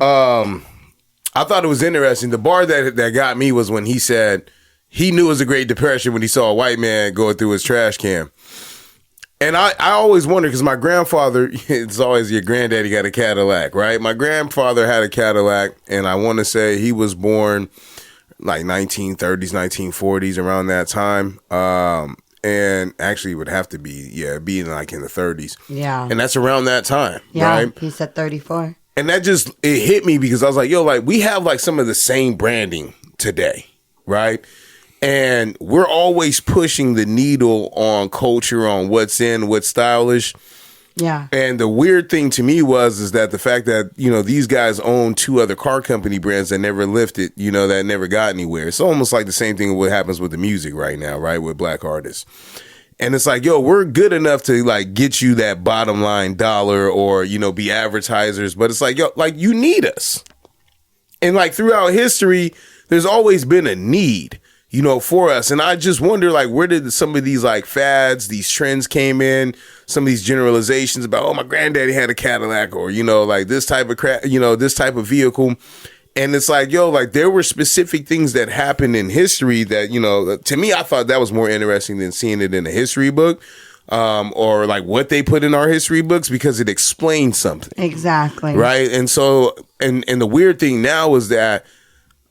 I thought it was interesting. The bar that got me was when he said he knew it was a Great Depression when he saw a white man going through his trash can. And I always wonder, because my grandfather, it's always your granddaddy got a Cadillac, right? My grandfather had a Cadillac, and I want to say he was born like 1930s, 1940s, around that time. And actually would have to be, being like in the 30s. Yeah. And that's around that time, yeah, right? He said 34. And that it hit me because I was like, yo, like we have like some of the same branding today, right? And we're always pushing the needle on culture, on what's in, what's stylish. Yeah. And the weird thing to me is that the fact that, these guys own 2 other car company brands that never lifted, that never got anywhere. It's almost like the same thing what happens with the music right now, right? With black artists. And it's like, yo, we're good enough to like get you that bottom line dollar or, be advertisers. But it's like, yo, like you need us. And like throughout history, there's always been a need, for us. And I just wonder, like, where did some of these like fads, these trends came in, some of these generalizations about, oh, my granddaddy had a Cadillac or, like this type of this type of vehicle. And it's like, yo, like there were specific things that happened in history that, to me, I thought that was more interesting than seeing it in a history book or like what they put in our history books because it explains something. Exactly. Right. And so and the weird thing now is that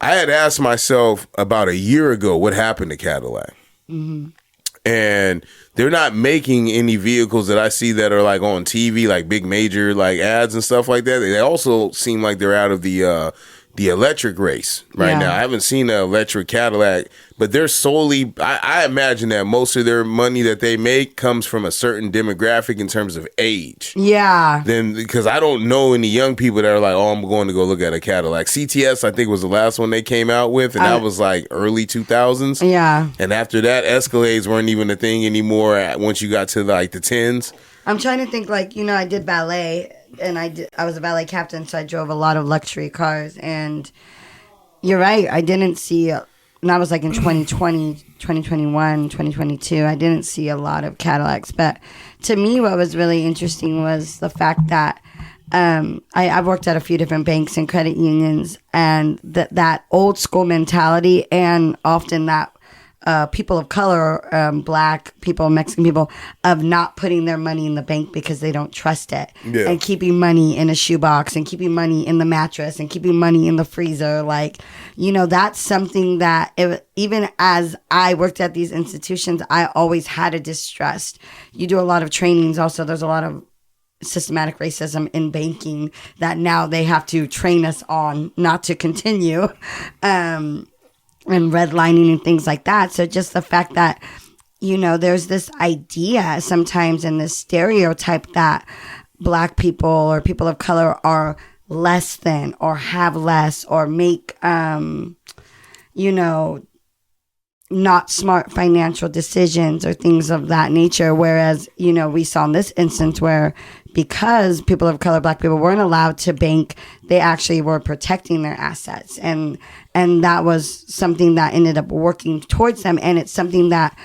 I had asked myself about a year ago what happened to Cadillac. Mm-hmm. And they're not making any vehicles that I see that are like on TV, like big major like ads and stuff like that. They also seem like they're out of the electric race right now. I haven't seen an electric Cadillac, but they're solely, I imagine that most of their money that they make comes from a certain demographic in terms of age. Yeah. Then, because I don't know any young people that are like, oh, I'm going to go look at a Cadillac. CTS, I think, was the last one they came out with, and that was like early 2000s. Yeah. And after that, Escalades weren't even a thing anymore once you got to like the 10s. I'm trying to think, like, you know, I did ballet, and I was a ballet captain, so I drove a lot of luxury cars. And you're right, I didn't see, and that was like in 2020, 2021, 2022. I didn't see a lot of Cadillacs. But to me, what was really interesting was the fact that I've worked at a few different banks and credit unions, and that old school mentality, and often that people of color, black people, Mexican people, of not putting their money in the bank because they don't trust it. Yeah. And keeping money in a shoebox, and keeping money in the mattress, and keeping money in the freezer. Like, you know, that's something that even as I worked at these institutions, I always had a distrust. You do a lot of trainings. Also, there's a lot of systematic racism in banking that now they have to train us on not to continue. And redlining and things like that. So just the fact that, you know, there's this idea sometimes in this stereotype that black people or people of color are less than, or have less, or make, you know, not smart financial decisions or things of that nature. Whereas, you know, we saw in this instance where because people of color, black people, weren't allowed to bank, they actually were protecting their assets. And that was something that ended up working towards them. And it's something that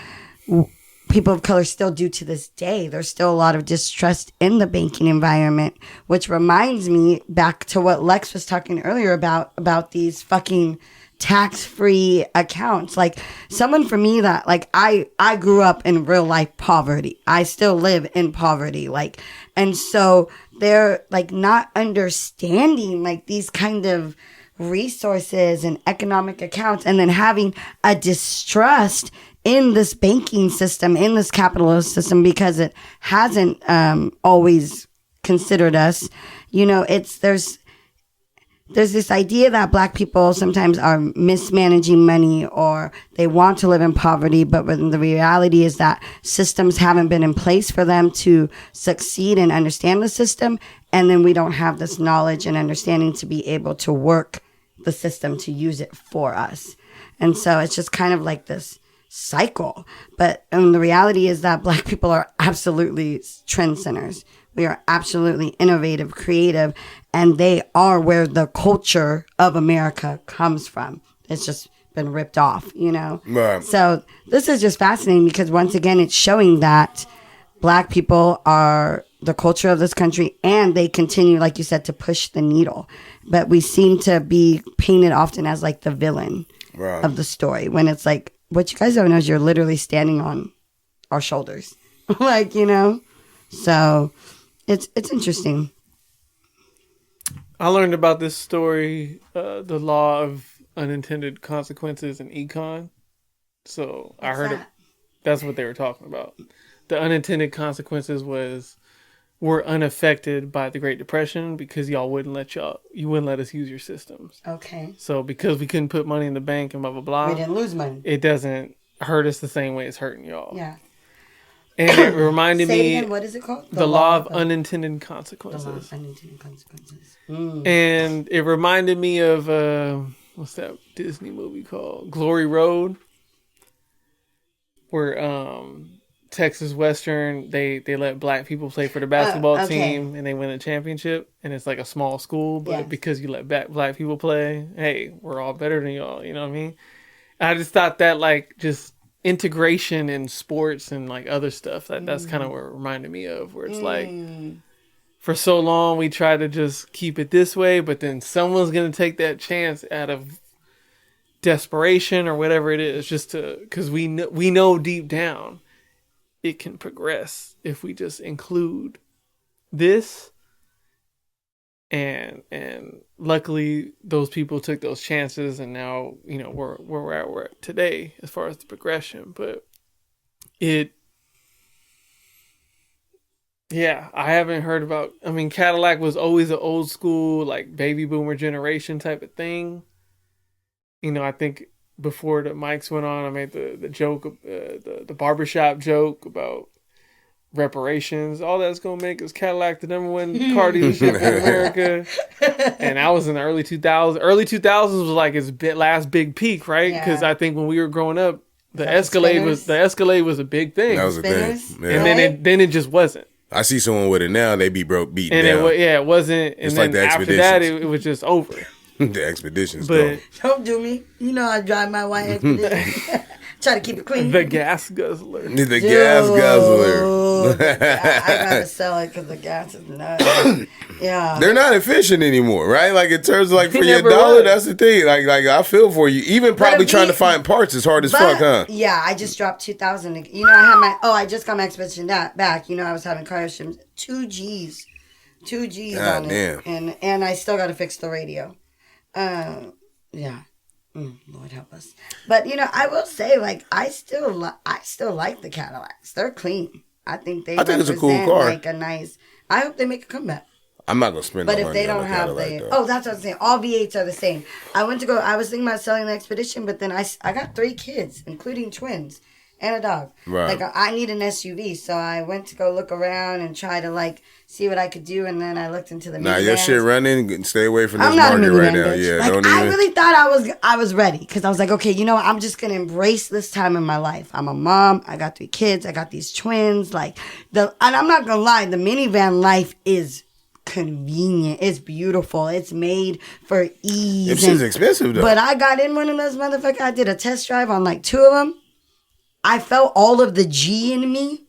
people of color still do to this day. There's still a lot of distrust in the banking environment, which reminds me back to what Lex was talking earlier about these fucking tax-free accounts. Like, someone for me that, like, I grew up in real life poverty. I still live in poverty. Like, and so they're like not understanding like these kind of resources and economic accounts, and then having a distrust in this banking system, in this capitalist system, because it hasn't always considered us. You know, there's this idea that black people sometimes are mismanaging money, or they want to live in poverty, but when the reality is that systems haven't been in place for them to succeed and understand the system, and then we don't have this knowledge and understanding to be able to work the system to use it for us. And so it's just kind of like this cycle. But the reality is that black people are absolutely trend centers. We are absolutely innovative, creative, and they are where the culture of America comes from. It's just been ripped off, you know? Right. So this is just fascinating because, once again, it's showing that black people are the culture of this country, and they continue, like you said, to push the needle. But we seem to be painted often as like the villain of the story, when it's like, what you guys don't know is you're literally standing on our shoulders. Like, you know? So it's interesting. I learned about this story, the law of unintended consequences in econ. So I heard that's what they were talking about. The unintended consequences were unaffected by the Great Depression because you wouldn't let us use your systems. Okay. So because we couldn't put money in the bank and blah blah blah, We didn't lose money. it doesn't hurt us the same way it's hurting y'all. Yeah. And it reminded Say me, it again, what is it called? the law of unintended The consequences. law of unintended consequences. And it reminded me of what's that Disney movie called? Glory Road, where Texas Western they let black people play for the basketball okay. team, and they win a championship, and it's like a small school, but Yes. because you let black people play, hey, we're all better than y'all. You know what I mean? I just thought that, like, just integration in sports and like other stuff, that's kind of what it reminded me of, where it's like, for so long we try to just keep it this way, but then someone's going to take that chance out of desperation or whatever it is, just to, because we know deep down it can progress if we just include this. And luckily those people took those chances, and now, you know, we're at today as far as the progression. But Yeah, I haven't heard about. I mean, Cadillac was always an old school, like baby boomer generation type of thing. You know, I think before the mics went on, I made the joke, the barbershop joke about reparations. All that's gonna make is Cadillac the number one car dealership in America. And I was in the early 2000s. Early 2000s was like its last big peak, right? Because I think when we were growing up, the Escalade was a big thing. That was a thing. Yeah. And then it just wasn't. I see someone with it now. They be beaten and down. It wasn't. And it's then like the after that, it was just over. The Expeditions, but don't do me. You know I drive my white Expedition. Try to keep it clean. The gas guzzler. The gas guzzler. I gotta sell it because the gas is nuts. Yeah, they're not efficient anymore, right? Like in terms of like for your dollar, that's the thing. Like I feel for you. Even probably trying to find parts is hard as fuck, huh? Yeah, I just dropped 2,000. You know, I just got my Expedition back. You know, I was having car issues. 2 G's on it, and I still got to fix the radio. Yeah. Lord help us. But you know, I will say, like, I still like the Cadillacs. They're clean. I think it's a cool car. Like a nice. I hope they make a comeback. I'm not gonna spend. But if they don't have that's what I'm saying. All V8s are the same. I was thinking about selling the Expedition, but then I got 3 kids, including twins and a dog. Right. Like I need an SUV, so I went to go look around and try to like see what I could do, and then I looked into the. Nah, your shit running. Stay away from this I'm not market right now. Bitch. Yeah, like, don't even. I really thought I was ready because I was like, okay, you know what? I'm just gonna embrace this time in my life. I'm a mom. I got 3 kids. I got these twins. Like and I'm not gonna lie, the minivan life is convenient. It's beautiful. It's made for ease. This is expensive though. But I got in one of those motherfuckers. I did a test drive on like 2 of them. I felt all of the G in me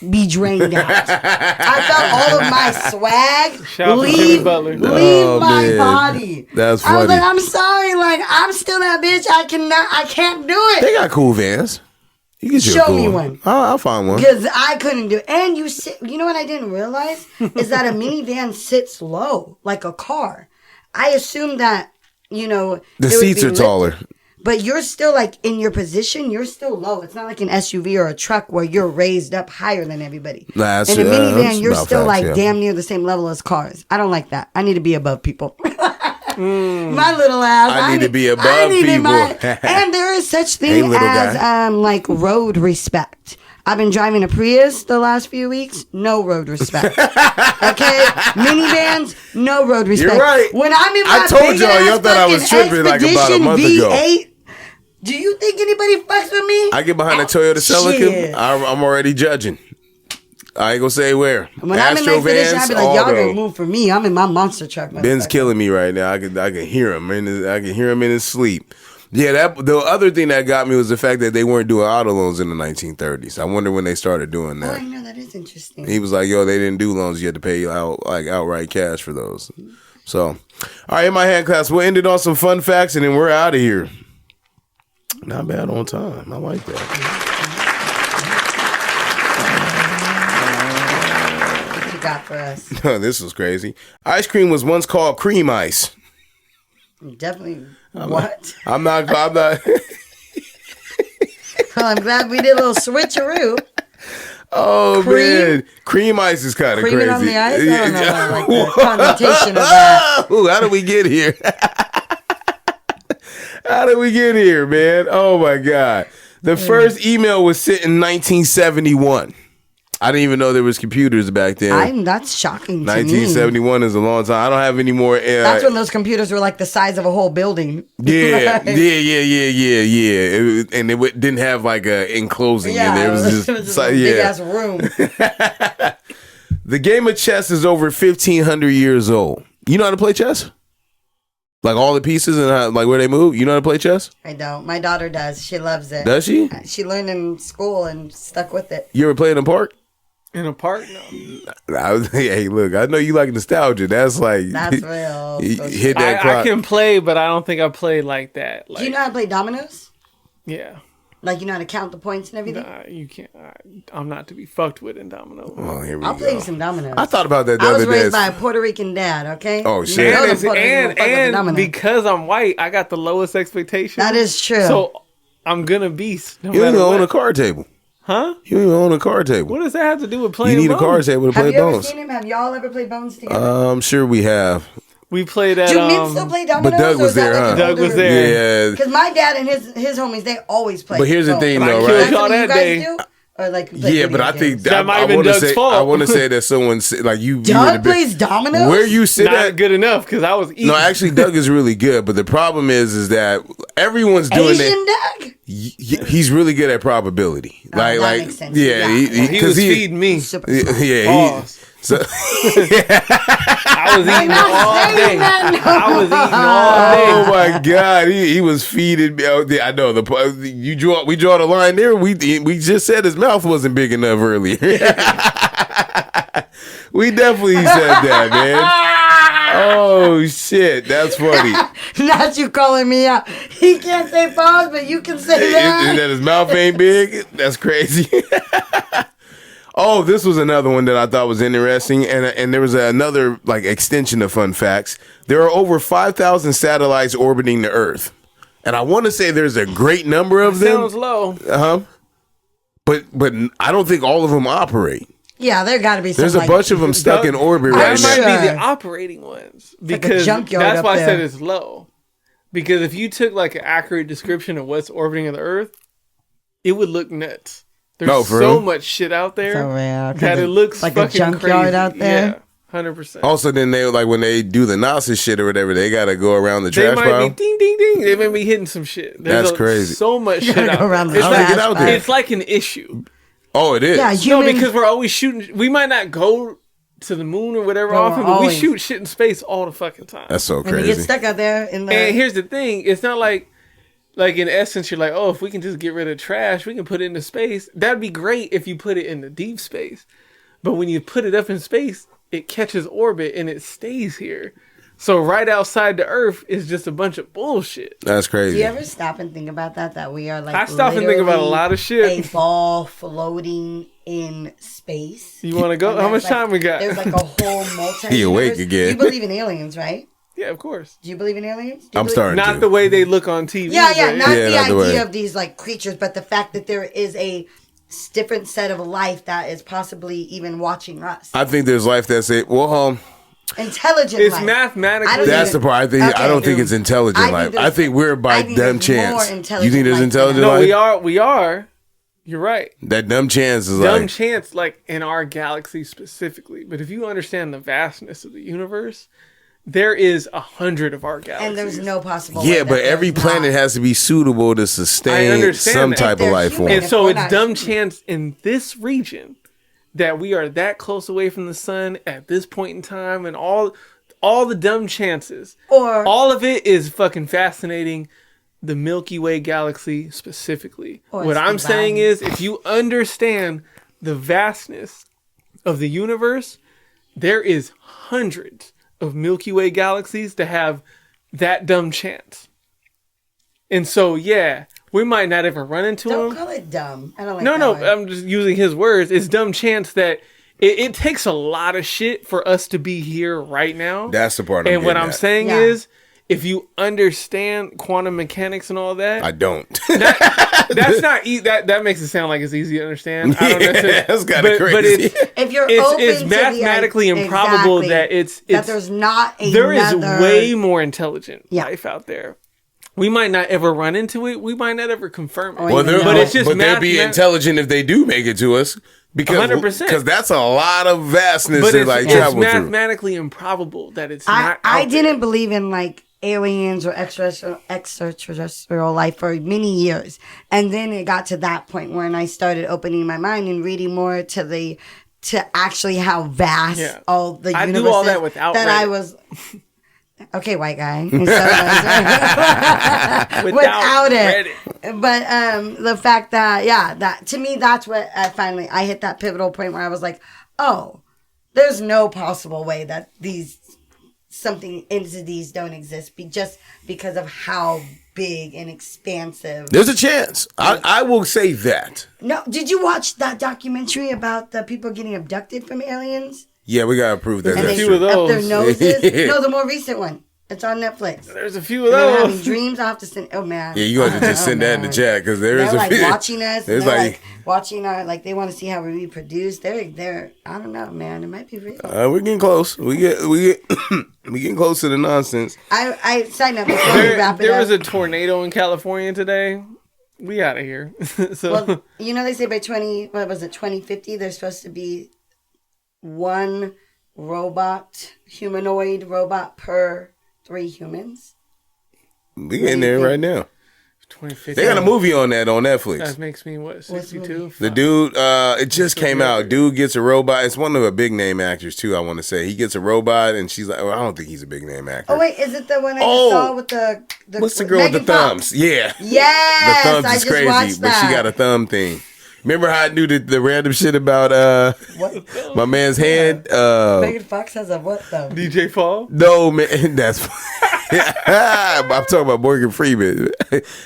be drained out. I felt all of my swag leave my body. That's funny. I was like, I'm sorry, like I'm still that bitch. I can't do it. They got cool vans. You can show me one. I'll find one. Because I couldn't do it. And you know what I didn't realize is that a minivan sits low like a car. I assumed that, you know, the seats are taller. But you're still like in your position, you're still low. It's not like an SUV or a truck where you're raised up higher than everybody. In a minivan, you're still damn near the same level as cars. I don't like that. I need to be above people. My little ass. I need to be above people. And there is such thing as like road respect. I've been driving a Prius the last few weeks. No road respect. Okay? Minivans, no road respect. You're right. When I'm in my I told y'all thought I was tripping like about a month V8, ago. Do you think anybody fucks with me? I get behind a Toyota Celica, I'm already judging. I ain't gonna say where. When I'm in the Expedition, I be like, y'all gonna move for me. I'm in my monster truck. Ben's killing me right now. I can hear him. I can hear him in his sleep. Yeah, the other thing that got me was the fact that they weren't doing auto loans in the 1930s. I wonder when they started doing that. Oh, I know, that is interesting. He was like, yo, they didn't do loans. You had to pay outright cash for those. So, all right, in my hand class, we'll end it on some fun facts, and then we're out of here. Not bad on time. I like that. What you got for us? This was crazy. Ice cream was once called cream ice. Definitely. I'm not. Well, I'm glad we did a little switcheroo. Oh, man. Cream ice is kind of crazy. Cream on the ice? I don't know, like the connotation of that. Ooh, how did we get here? How did we get here, man? Oh, my God. The first email was sent in 1971. I didn't even know there was computers back then. That's shocking to 1971 is a long time. I don't have any more. That's when those computers were like the size of a whole building. Yeah, yeah. And it didn't have like a enclosing in there. It was just a big ass room. The game of chess is over 1,500 years old. You know how to play chess? Like all the pieces and like where they move? You know how to play chess? I don't. My daughter does. She loves it. Does she? She learned in school and stuck with it. You ever played in a park? In a park? No. Hey, look, I know you like nostalgia. That's real. Hit that clock. I can play, but I don't think I played like that. Do you know how to play dominoes? Yeah. Like, you know how to count the points and everything? Nah, you can't. I'm not to be fucked with in dominoes. Oh, here we I'll go. play you some dominoes. I thought about that the other day. I was raised by a Puerto Rican dad, okay? Oh, shit. And because I'm white, I got the lowest expectations. That is true. So I'm going to beast. You don't own a card table. Huh? You don't even own a card table. What does that have to do with playing? You need Bones? a card table to Have play you ever Bones. seen him? Have y'all ever played Bones together? I'm sure we have. We played at. Do men still play dominoes? but Doug or was is that there, like huh? an Doug older- was there. Yeah. Because my dad and his homies, they always play. But here's the Bones. thing, But I though, killed right? That's y'all something you that guys day. do? Or like you play Yeah, but video I think games? That might have been want to Doug's say fault. I want to say that someone like you. Doug plays dominoes? Where you sit Not at? good enough because I was eating. No, actually, Doug is really good. But the problem is that everyone's doing Asian that. Doug? He's really good at probability. that makes sense. Yeah, Yeah. he was feeding me. Super Yeah, smart. Pause. so, I was eating not all saying day. that, no. I was eating all day. oh my God, he was feeding me. Oh, yeah, I know we draw the line there. We just said his mouth wasn't big enough earlier. We definitely said that, man. Oh shit, that's funny. Not you calling me out. He can't say pause, but you can say that. That his mouth ain't big. That's crazy. Oh, this was another one that I thought was interesting, and there was another like extension of fun facts. There are over 5,000 satellites orbiting the Earth, and I want to say there's a great number of them. Sounds low. But I don't think all of them operate. Yeah, there got to be some. There's a like, bunch of them stuck in orbit I'm right That now. might sure. be the operating ones like a because junkyard that's up why I said there. it's low. Because if you took like an accurate description of what's orbiting the Earth, it would look nuts. There's Oh, for so real? much shit out there For real, 'cause that it looks like a fucking junkyard crazy. out there. Yeah, 100%. Also, then they like when they do the NASA shit or whatever, they gotta go around the They trash might pile. be ding ding ding. They might be hitting some shit. That's crazy. So much shit gotta out go around there. the It's trash like, pile. Get out there. it's like an issue. Oh, it is. Yeah, No, human, because we're always shooting. We might not go to the moon or whatever No, we're often, but we always- shoot shit in space all the fucking time. That's so and they crazy. get stuck out there in the. And here's the thing: it's not like in essence, you're like, oh, if we can just get rid of trash, we can put it into space. That'd be great if you put it in the deep space. But when you put it up in space, it catches orbit and it stays here. So right outside the Earth is just a bunch of bullshit. That's crazy. Do you ever stop and think about that? That we are like I stop and think about a literally lot of shit. A ball floating in space. You want to go? And How much there's, like- time we got? There's like a whole multi. He awake again. You believe in aliens, right? Yeah, of course. Do you believe in aliens? Do you I'm believe- starting Not to. the way they look on TV. Yeah, yeah, but not Yeah, the not the way. idea of these like creatures, but the fact that there is a different set of life that is possibly even watching us. I think there's life that's it. Well, Intelligent It's life. mathematically. I don't that's even- the part. I don't think it's intelligent I think life. I there's- think we're I by think dumb there's more chance. You intelligent think there's life than intelligent that. No, life? we are. You're right. That dumb chance is Dumb like. chance, like in our galaxy specifically. But if you understand the vastness of the universe, there is 100 of our galaxies. And there's no possible way Yeah, that but every there's planet not. has to be suitable to I sustain understand some that. type If they're of life form. human. And so We're it's not dumb human. chance in this region that we are that close away from the sun at this point in time, and all the dumb chances. Or- all of it is fucking fascinating. The Milky Way galaxy specifically. Or What it's I'm divine. saying is, if you understand the vastness of the universe, there is hundreds of Milky Way galaxies to have that dumb chance. And so, yeah, we might not ever run into Don't them. call it dumb. I don't like No, that no, word. I'm just using his words. It's dumb chance that it takes a lot of shit for us to be here right now. That's the part I'm And what getting I'm at. saying Yeah. is, if you understand quantum mechanics and all that, I don't. that's not that makes it sound like it's easy to understand. I don't necessarily. That's kinda but crazy. if you're it's open to mathematically the, improbable exactly, that it's that there's not another. there is way more intelligent Yeah. life out there. We might not ever run into it. We might not ever confirm it. Well, they're- but it's just they'll be intelligent if they do make it to us. Because 100%. that's a lot of vastness But to it's, like it's travel through. mathematically improbable that it's I not. out didn't there. believe in like aliens or extraterrestrial life for many years, and then it got to that point when I started opening my mind and reading more to actually how vast Yeah. all the I universe do all is, that without that Reddit. I was. Okay, white guy. Without it. Reddit. But the fact that that to me that's what I hit that pivotal point where I was like, oh, there's no possible way that something entities don't exist just because of how big and expansive. There's a chance. I will say that. No, did you watch that documentary about the people getting abducted from aliens? Yeah, we gotta prove that. And That's they few of true. those. up their noses? No, the more recent one. It's on Netflix. There's a few of And I'm having those. dreams. I'll have to send. Oh man. Yeah, you have to just send that in the chat because there is They're a like few. watching us. There's They're like, like watching our like they want to see how we reproduce. They're I don't know, man. It might be real. we're getting close. We getting close to the nonsense. I side note before we wrap it There up. was a tornado in California today. We out of here. So Well, you know they say by 2050 there's supposed to be one humanoid robot per 3 humans. We getting there right now. 2050. They got a movie on that on Netflix. That makes me what, 62? The dude, it just came out. Dude gets a robot. It's one of the big name actors too. I want to say he gets a robot, and she's like, well, I don't think he's a big name actor. Oh wait, is it the one I just saw with the what's the girl Megan with the thumbs? Fox? Yeah, Yes, the thumbs I is just crazy, watched but she that. got a thumb thing. Remember how I knew the random shit about my man's hand? Megan Fox has a what though? DJ Fall? No man, that's. I'm talking about Morgan Freeman.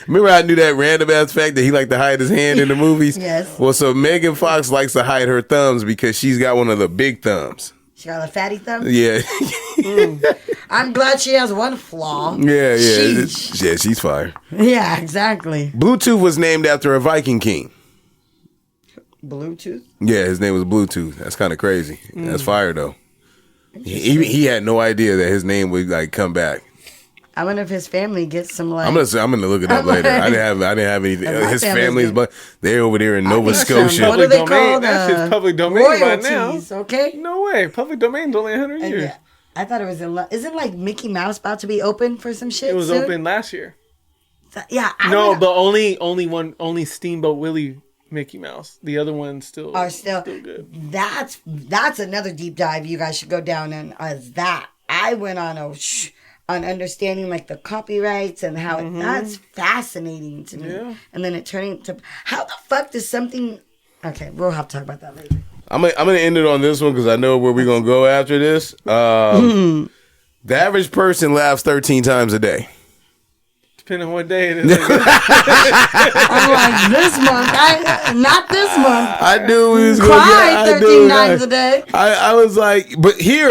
Remember I knew that random ass fact that he liked to hide his hand in the movies? Yes. Well, so Megan Fox likes to hide her thumbs because she's got one of the big thumbs. She got a fatty thumb. Yeah. I'm glad she has one flaw. Yeah. Sheesh. Yeah, she's fire. Yeah, exactly. Bluetooth was named after a Viking king. Bluetooth. Yeah, his name was Bluetooth. That's kind of crazy. That's fire though. He had no idea that his name would like come back. I wonder if his family gets some like. I'm gonna look it up later. I didn't have anything. And my His family's family's, good. but they're over there in Nova think some- Scotia. what do they call That the shit's public domain by now. royalties? Okay. No way. Public domain's only 100 years. Yeah. I thought it was isn't like Mickey Mouse about to be open for some shit? It was soon? open last year. Yeah. No, but only Steamboat Willie Mickey Mouse. The other ones still are still good. That's another deep dive you guys should go down in as that. I went on on understanding like the copyrights and how that's fascinating to me. Yeah. And then it turning to how the fuck does something. Okay, we'll have to talk about that later. I'm gonna end it on this one because I know where we're gonna go after this. The average person laughs 13 times a day. Depending on what day it is. I'm like this month, not this month. I knew we was Cry 13 times a day. I was like, but here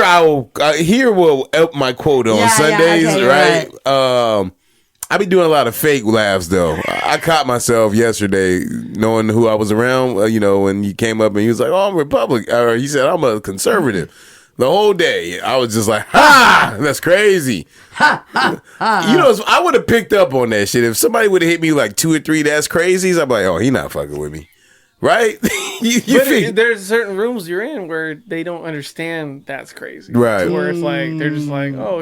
will up my quota on Yeah, Sundays, okay, you're right? I be doing a lot of fake laughs though. I caught myself yesterday knowing who I was around. When he came up and he was like, "Oh, I'm Republican," or he said, "I'm a conservative." The whole day, I was just like, "Ha! That's crazy." I would have picked up on that shit if somebody would have hit me like 2 or 3. That's crazy. I'm like, "Oh, he not fucking with me." Right? There's certain rooms you're in where they don't understand that's crazy. Right. Where it's like, they're just like, oh,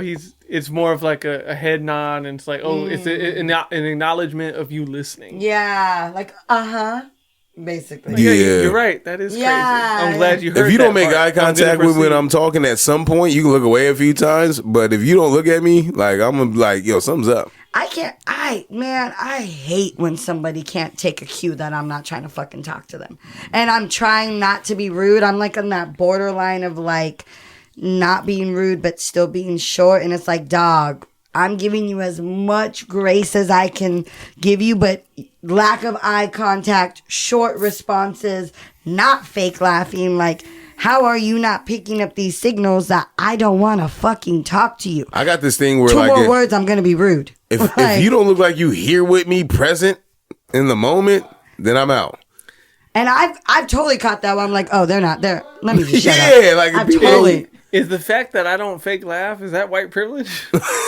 it's more of like a head nod and it's like, oh, it's an acknowledgement of you listening. Yeah, like basically. Like, Yeah. You're right. That is Yeah. crazy. I'm glad you heard If you that don't make part. eye contact with me when I'm talking, at some point you can look away a few times. But if you don't look at me, like I'm gonna be like, yo, something's up. I hate when somebody can't take a cue that I'm not trying to fucking talk to them. And I'm trying not to be rude. I'm like on that borderline of like not being rude but still being short. And it's like, dog, I'm giving you as much grace as I can give you, but lack of eye contact, short responses, not fake laughing. Like, how are you not picking up these signals that I don't want to fucking talk to you? I got this thing where 2 like more words, I'm going to be rude. if you don't look like you here with me, present in the moment, then I'm out. And I've totally caught that one. I'm like, oh, they're not there. Let me just shut Yeah, up. like I've people- totally, Is the fact that I don't fake laugh, is that white privilege?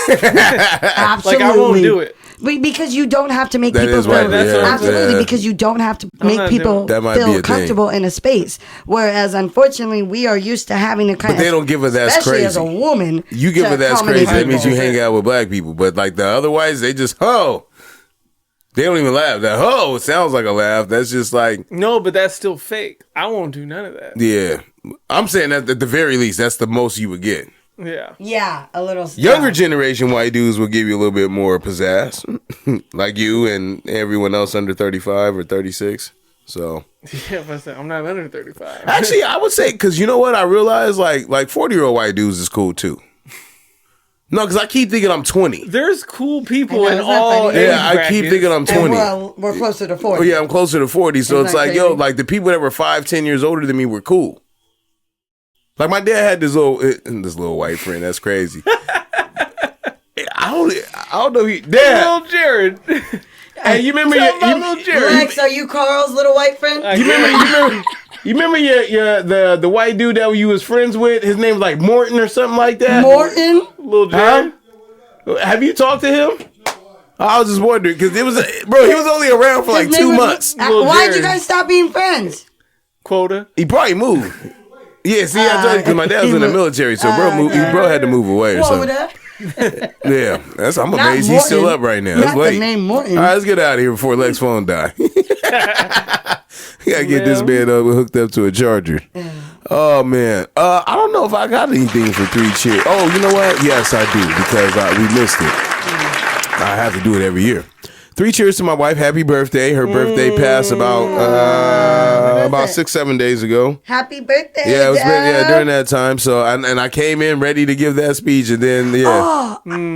absolutely. Like, I won't do it. But because you don't have to make That people is white feel privilege, yeah, absolutely yeah. because you don't have to I'm make not people doing it. That might be a feel thing. comfortable in a space. Whereas unfortunately, we are used to having a kind But they don't give her that's especially as a crazy. woman. You give to her that's accommodate crazy. That means you people. hang out with black people. But like the otherwise, they just they don't even laugh. That it sounds like a laugh. That's just like No, but that's still fake. I won't do none of that. yeah. I'm saying that at the very least, that's the most you would get. Yeah. Yeah, a little Younger yeah. generation white dudes will give you a little bit more pizzazz, like you and everyone else under 35 or 36. So Yeah, but I'm not under 35. actually, I would say because you know what I realized, like 40-year-old white dudes is cool too. No, because I keep thinking I'm 20. There's cool people I know, in isn't that all funny? age Yeah, I keep brackets. thinking I'm And 20. we're closer to 40. Oh yeah, I'm closer to 40. So Isn't it's that like, crazy? yo, like the people that were 5-10 years older than me were cool. Like my dad had this little white friend. That's crazy. I don't know. Dad, Little Jared. hey, you remember Little Jared. Lex, are you Carl's little white friend? You remember the white dude that you was friends with? His name was like Morton or something like that. Morton? Little Jared. Have you talked to him? I was just wondering because he was only around for like His 2 name was- months. Why'd you Jared. guys stop being friends? Quota. He probably moved. Yeah, see, I told you because my dad was in the military, so bro had to move away or something. Quota. Yeah, I'm Not amazed he's still Morton. up right now. Not It's the late. name Morton. All right, let's get out of here before Lex's phone die. We gotta get this man hooked up to a charger. Oh man, I don't know if I got anything for 3 cheers. Oh, you know what? Yes, I do because we missed it. I have to do it every year. 3 cheers to my wife. Happy birthday. Her birthday passed about 6-7 days ago. Happy birthday. Yeah, it was Dad. during that time. So and I came in ready to give that speech, and then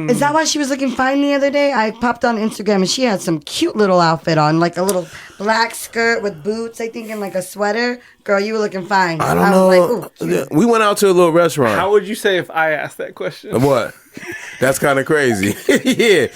Is that why she was looking fine the other day? I popped on Instagram and she had some cute little outfit on, like a little black skirt with boots, I think, and like a sweater. Girl, you were looking fine. I don't know. was like, ooh, We went out to a little restaurant. How would you say if I asked that question? What? That's kind of crazy. Yeah,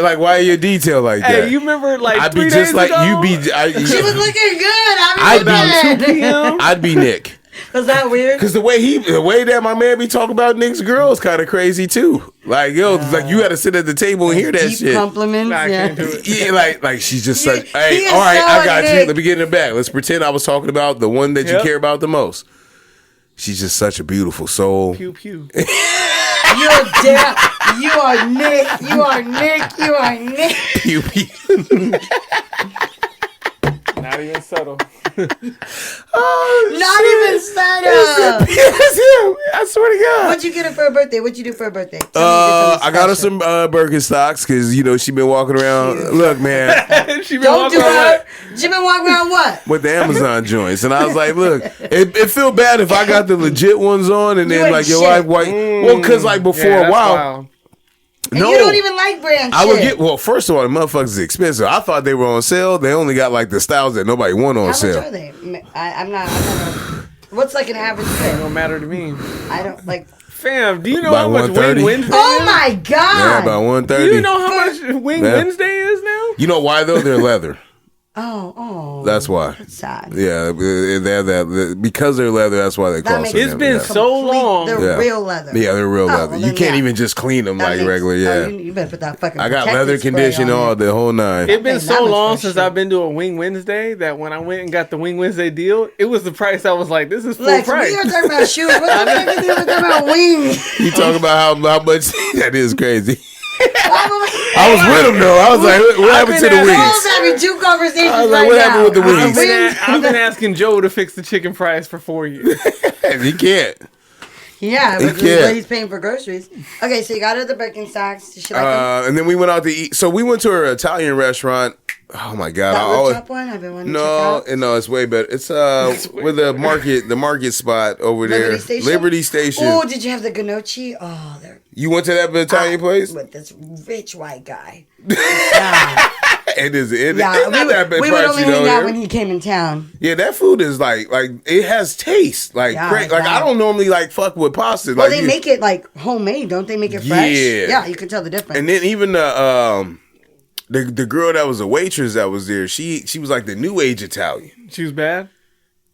like why are you detailed like that? Hey, you remember like I'd 3 be days just like ago? you be. she was looking good. I'd be I'd be Nick. Was that weird? Cause the way that my man be talking about Nick's girl is kind of crazy too. Like like you got to sit at the table and hear that Deep shit. compliments. Nah, I Yeah. can't do it. Yeah, like she's just He- like, he hey, is all right, so I got you. Nick. Let me get in the back. Let's pretend I was talking about the one that you Yep. care about the most. She's just such a beautiful soul. Pew pew. You're dead. You are Nick. You are Nick. You are Nick. Pew, pew. Not even subtle. Oh, Not shit. even set up. Yes, him. I swear to God. What'd you get her for her birthday? What'd you do for her birthday? Tell me you did something I got her special. some Birkenstocks because she been walking around. Look, man, She been Don't walking do around her. She been walking around what? with the Amazon joints, and I was like, look, it feel bad if I got the legit ones on, and You then ain't like your shit. wife white. Well, because like before Yeah, a that's while, wild. And no. you don't even like brand I would shit. get first of all, the motherfuckers is expensive. I thought they were on sale. They only got like the styles that nobody want on How much sale. are they? I'm not. What's like an average fit? Don't matter to me. I don't like. Fam, do you know About how much 130? Wing Wednesday Oh is? my god! Yeah, about 130. Do you know how much Wing Yeah. Wednesday is now? You know why though? They're leather. Oh, That's why. that's sad. Yeah, they're that because they're leather. That's why they That cost. makes them It's that. been Yeah. so long. They're Yeah. real leather. Yeah, they're real Oh, leather. well, You then, can't yeah. even just clean them That like makes- regular. oh, Yeah, you better put that fucking. I got protective leather spray condition on all it. the whole nine. It's been That so much long for since sure. I've been to a Wing Wednesday that when I went and got the Wing Wednesday deal, it was the price. I was like, this is full Lex, price. we are talking about shoes. What the fuck is it talking about wings? You talk about how much that is crazy. I was with him though. I was like, what happened to the been wings? Paul's having two conversations I was like, right what now. happened with the wings? I've been asking Joe to fix the chicken fries for 4 years. He can't. Yeah, He but this is can't. what he's paying for groceries. Okay, so you got her the Birkenstocks. Did she like them? And then we went out to eat. So we went to an Italian restaurant. Oh my god! That I always, rooftop one I've been wanting to no, check out. no, it's way better. It's with the market spot over there, Liberty Station? Liberty Station. Oh, did you have the gnocchi? Oh, they're You went to that Italian place? with this rich white guy. Yeah, It is. yeah. It's not that bad We would pricey only though. hang out here. when he came in town. Yeah, that food is like it has taste. Like Yeah, great. Like yeah. I don't normally like fuck with pasta. Well, like they make it like homemade, don't they? Make it fresh. Yeah. Yeah, you can tell the difference. And then even the girl that was a waitress that was there, she was like the new age Italian. She was bad.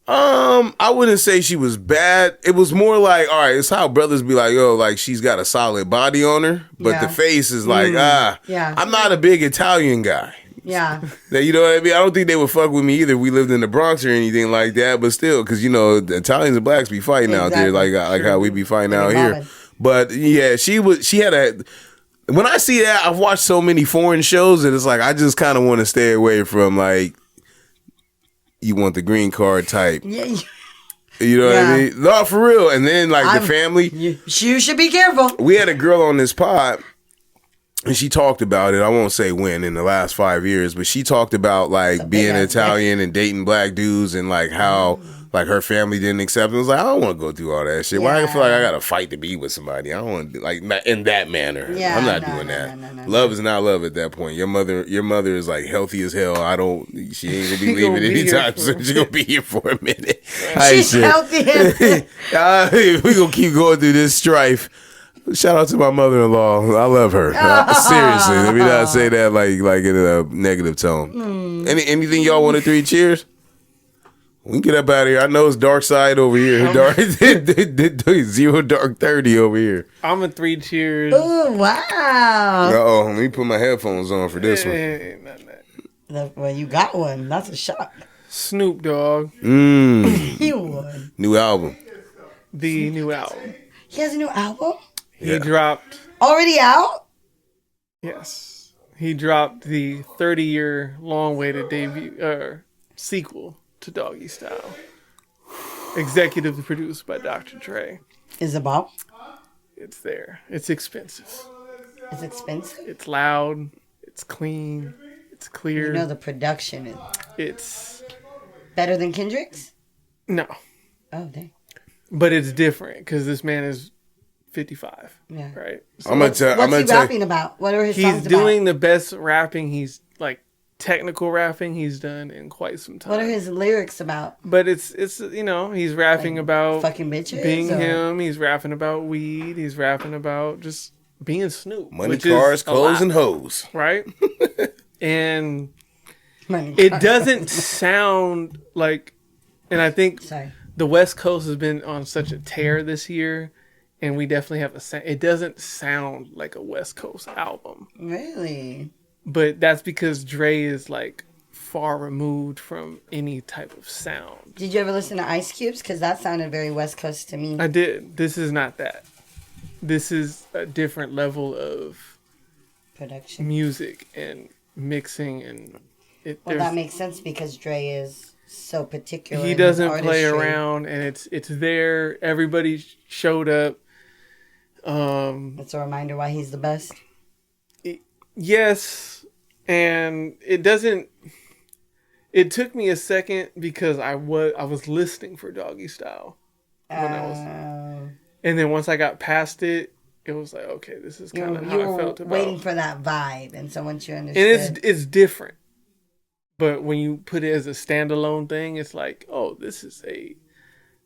I wouldn't say she was bad. It was more like, all right, it's how brothers be like, yo, like she's got a solid body on her, but Yeah. the face is like, Yeah. I'm not a big Italian guy. yeah, That, you know what I mean? I don't think they would fuck with me either if we lived in the Bronx or anything like that, but still, because, the Italians and blacks be fighting out there Exactly. like how we be fighting out They here. bobbing. But yeah, she had a... When I see that, I've watched so many foreign shows that it's like, I just kind of want to stay away from like, you want the green card type. yeah. You know what I Yeah. mean? No, for real. And then like I'm- the family, You should be careful. we had a girl on this pod and she talked about it. I won't say when in the last 5 years, but she talked about like being big ass Italian and dating black dudes and like how like her family didn't accept it. I was like, I don't want to go through all that shit. Why I feel like I got to fight to be with somebody? I don't want to like in that manner. Yeah, I'm not no, doing no, that. no, Love is not love at that point. Your mother is like healthy as hell. She ain't gonna be She gonna leaving be here anytime for- soon. She's gonna be here for a minute. I ain't She's shit. healthy. We gonna keep going through this strife. Shout out to my mother-in-law. I love her. Seriously, let me not say that like in a negative tone. Anything y'all want to 3 cheers? We can get up out of here. I know it's dark side over here. Dark, 0 dark 30 over here. I'm a 3 cheers. Oh, wow. Uh-oh, let me put my headphones on for this one. Well, you got one. That's a shock. Snoop Dogg. You won. New album. The new album. He has a new album? He dropped. Already out? Yes. He dropped the 30-year long-awaited debut sequel to Doggy Style. Executive produced by Dr. Dre. Is it Bob? It's there. It's expensive. It's expensive? It's loud. It's clean. It's clear. You know the production is It's better than Kendrick's? no, Oh, dang. but it's different because this man is 55. Yeah. Right. I'm gonna tell. What's he rapping about? What are his He's songs doing about? the best rapping. He's like technical rapping he's done in quite some time. What are his lyrics about? But it's he's rapping about Fucking bitches? being or- him. He's rapping about weed. He's rapping about just being Snoop. Money, which cars, is a clothes, lot, and hoes. right? And Money it cars. doesn't sound like, and I think Sorry. the West Coast has been on such a tear this year, and we definitely have it doesn't sound like a West Coast album. Really? But that's because Dre is like far removed from any type of sound. Did you ever listen to Ice Cubes? Because that sounded very West Coast to me. I did. This is not that. This is a different level of Production. music and mixing, and Well, that makes sense because Dre is so particular. he in his doesn't play artistry. around, and it's there. Everybody showed up. It's a reminder why he's the best. Yes, and it doesn't. It took me a second because I was listening for Doggy Style when I was, and then once I got past it, it was like, okay, this is kind of how I felt about. waiting for that vibe, and so once you understood, And it's different, but when you put it as a standalone thing, it's like, oh, this is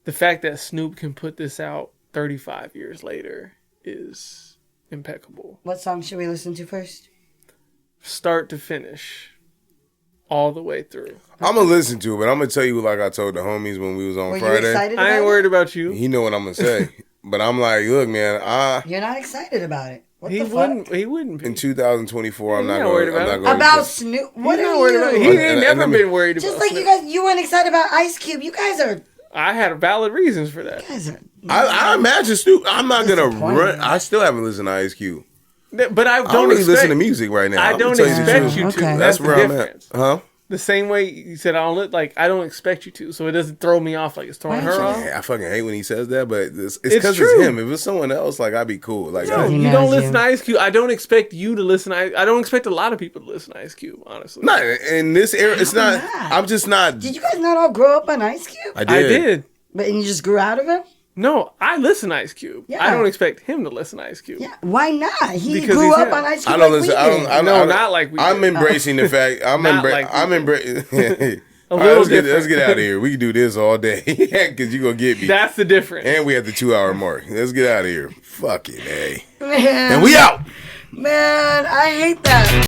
the fact that Snoop can put this out 35 years later is impeccable. what song should we listen to first? Start to finish, all the way through. I'm gonna listen to it, but I'm gonna tell you like I told the homies when we was on Were you Friday. excited about I ain't it? worried about you. He know what I'm gonna say, but I'm like, look, man, You're not excited about it. What He the fuck? wouldn't. He wouldn't be. in 2024, I'm He's not not going. worried I'm about not it. going About to Snoop? What He's are not worried about. He you? ain't And never let me- been worried about. Just like Snoop. you weren't excited about Ice Cube. You guys are. I had valid reasons for that. I imagine Snoop. I'm not gonna Disappointing. run. I still haven't listened to Ice Cube. But I I don't don't really expect, listen to music right now. I I'm don't gonna tell you the expect truth. you to. Okay. That's That's where the I'm at. difference. Huh? The same way you said I don't expect you to, so it doesn't throw me off like it's throwing her off. I fucking hate when he says that, but it's It's because it's true. him. If it's someone else, like I'd be cool. Like No, I, you knows don't you. listen to Ice Cube. I don't expect you to listen. I don't expect a lot of people to listen to Ice Cube. Honestly, not in this era. It's not. not? I'm just not. Did you guys not all grow up on Ice Cube? I I did. But and you just grew out of him? No, I listen to Ice Cube. Yeah. I don't expect him to listen to Ice Cube. Yeah. Why not? He Because grew he's up him. on Ice Cube. I don't like listen. we I don't. did. I don't. No, I don't- not like we I'm did. embracing the fact. I'm Not embracing. like we I'm did. embracing. little let's different. get out of here. We can do this all day because you gonna get me. That's the difference. And we at the 2-hour mark. Let's get out of here. Fuck it, hey. Man, And we out. man, I hate that.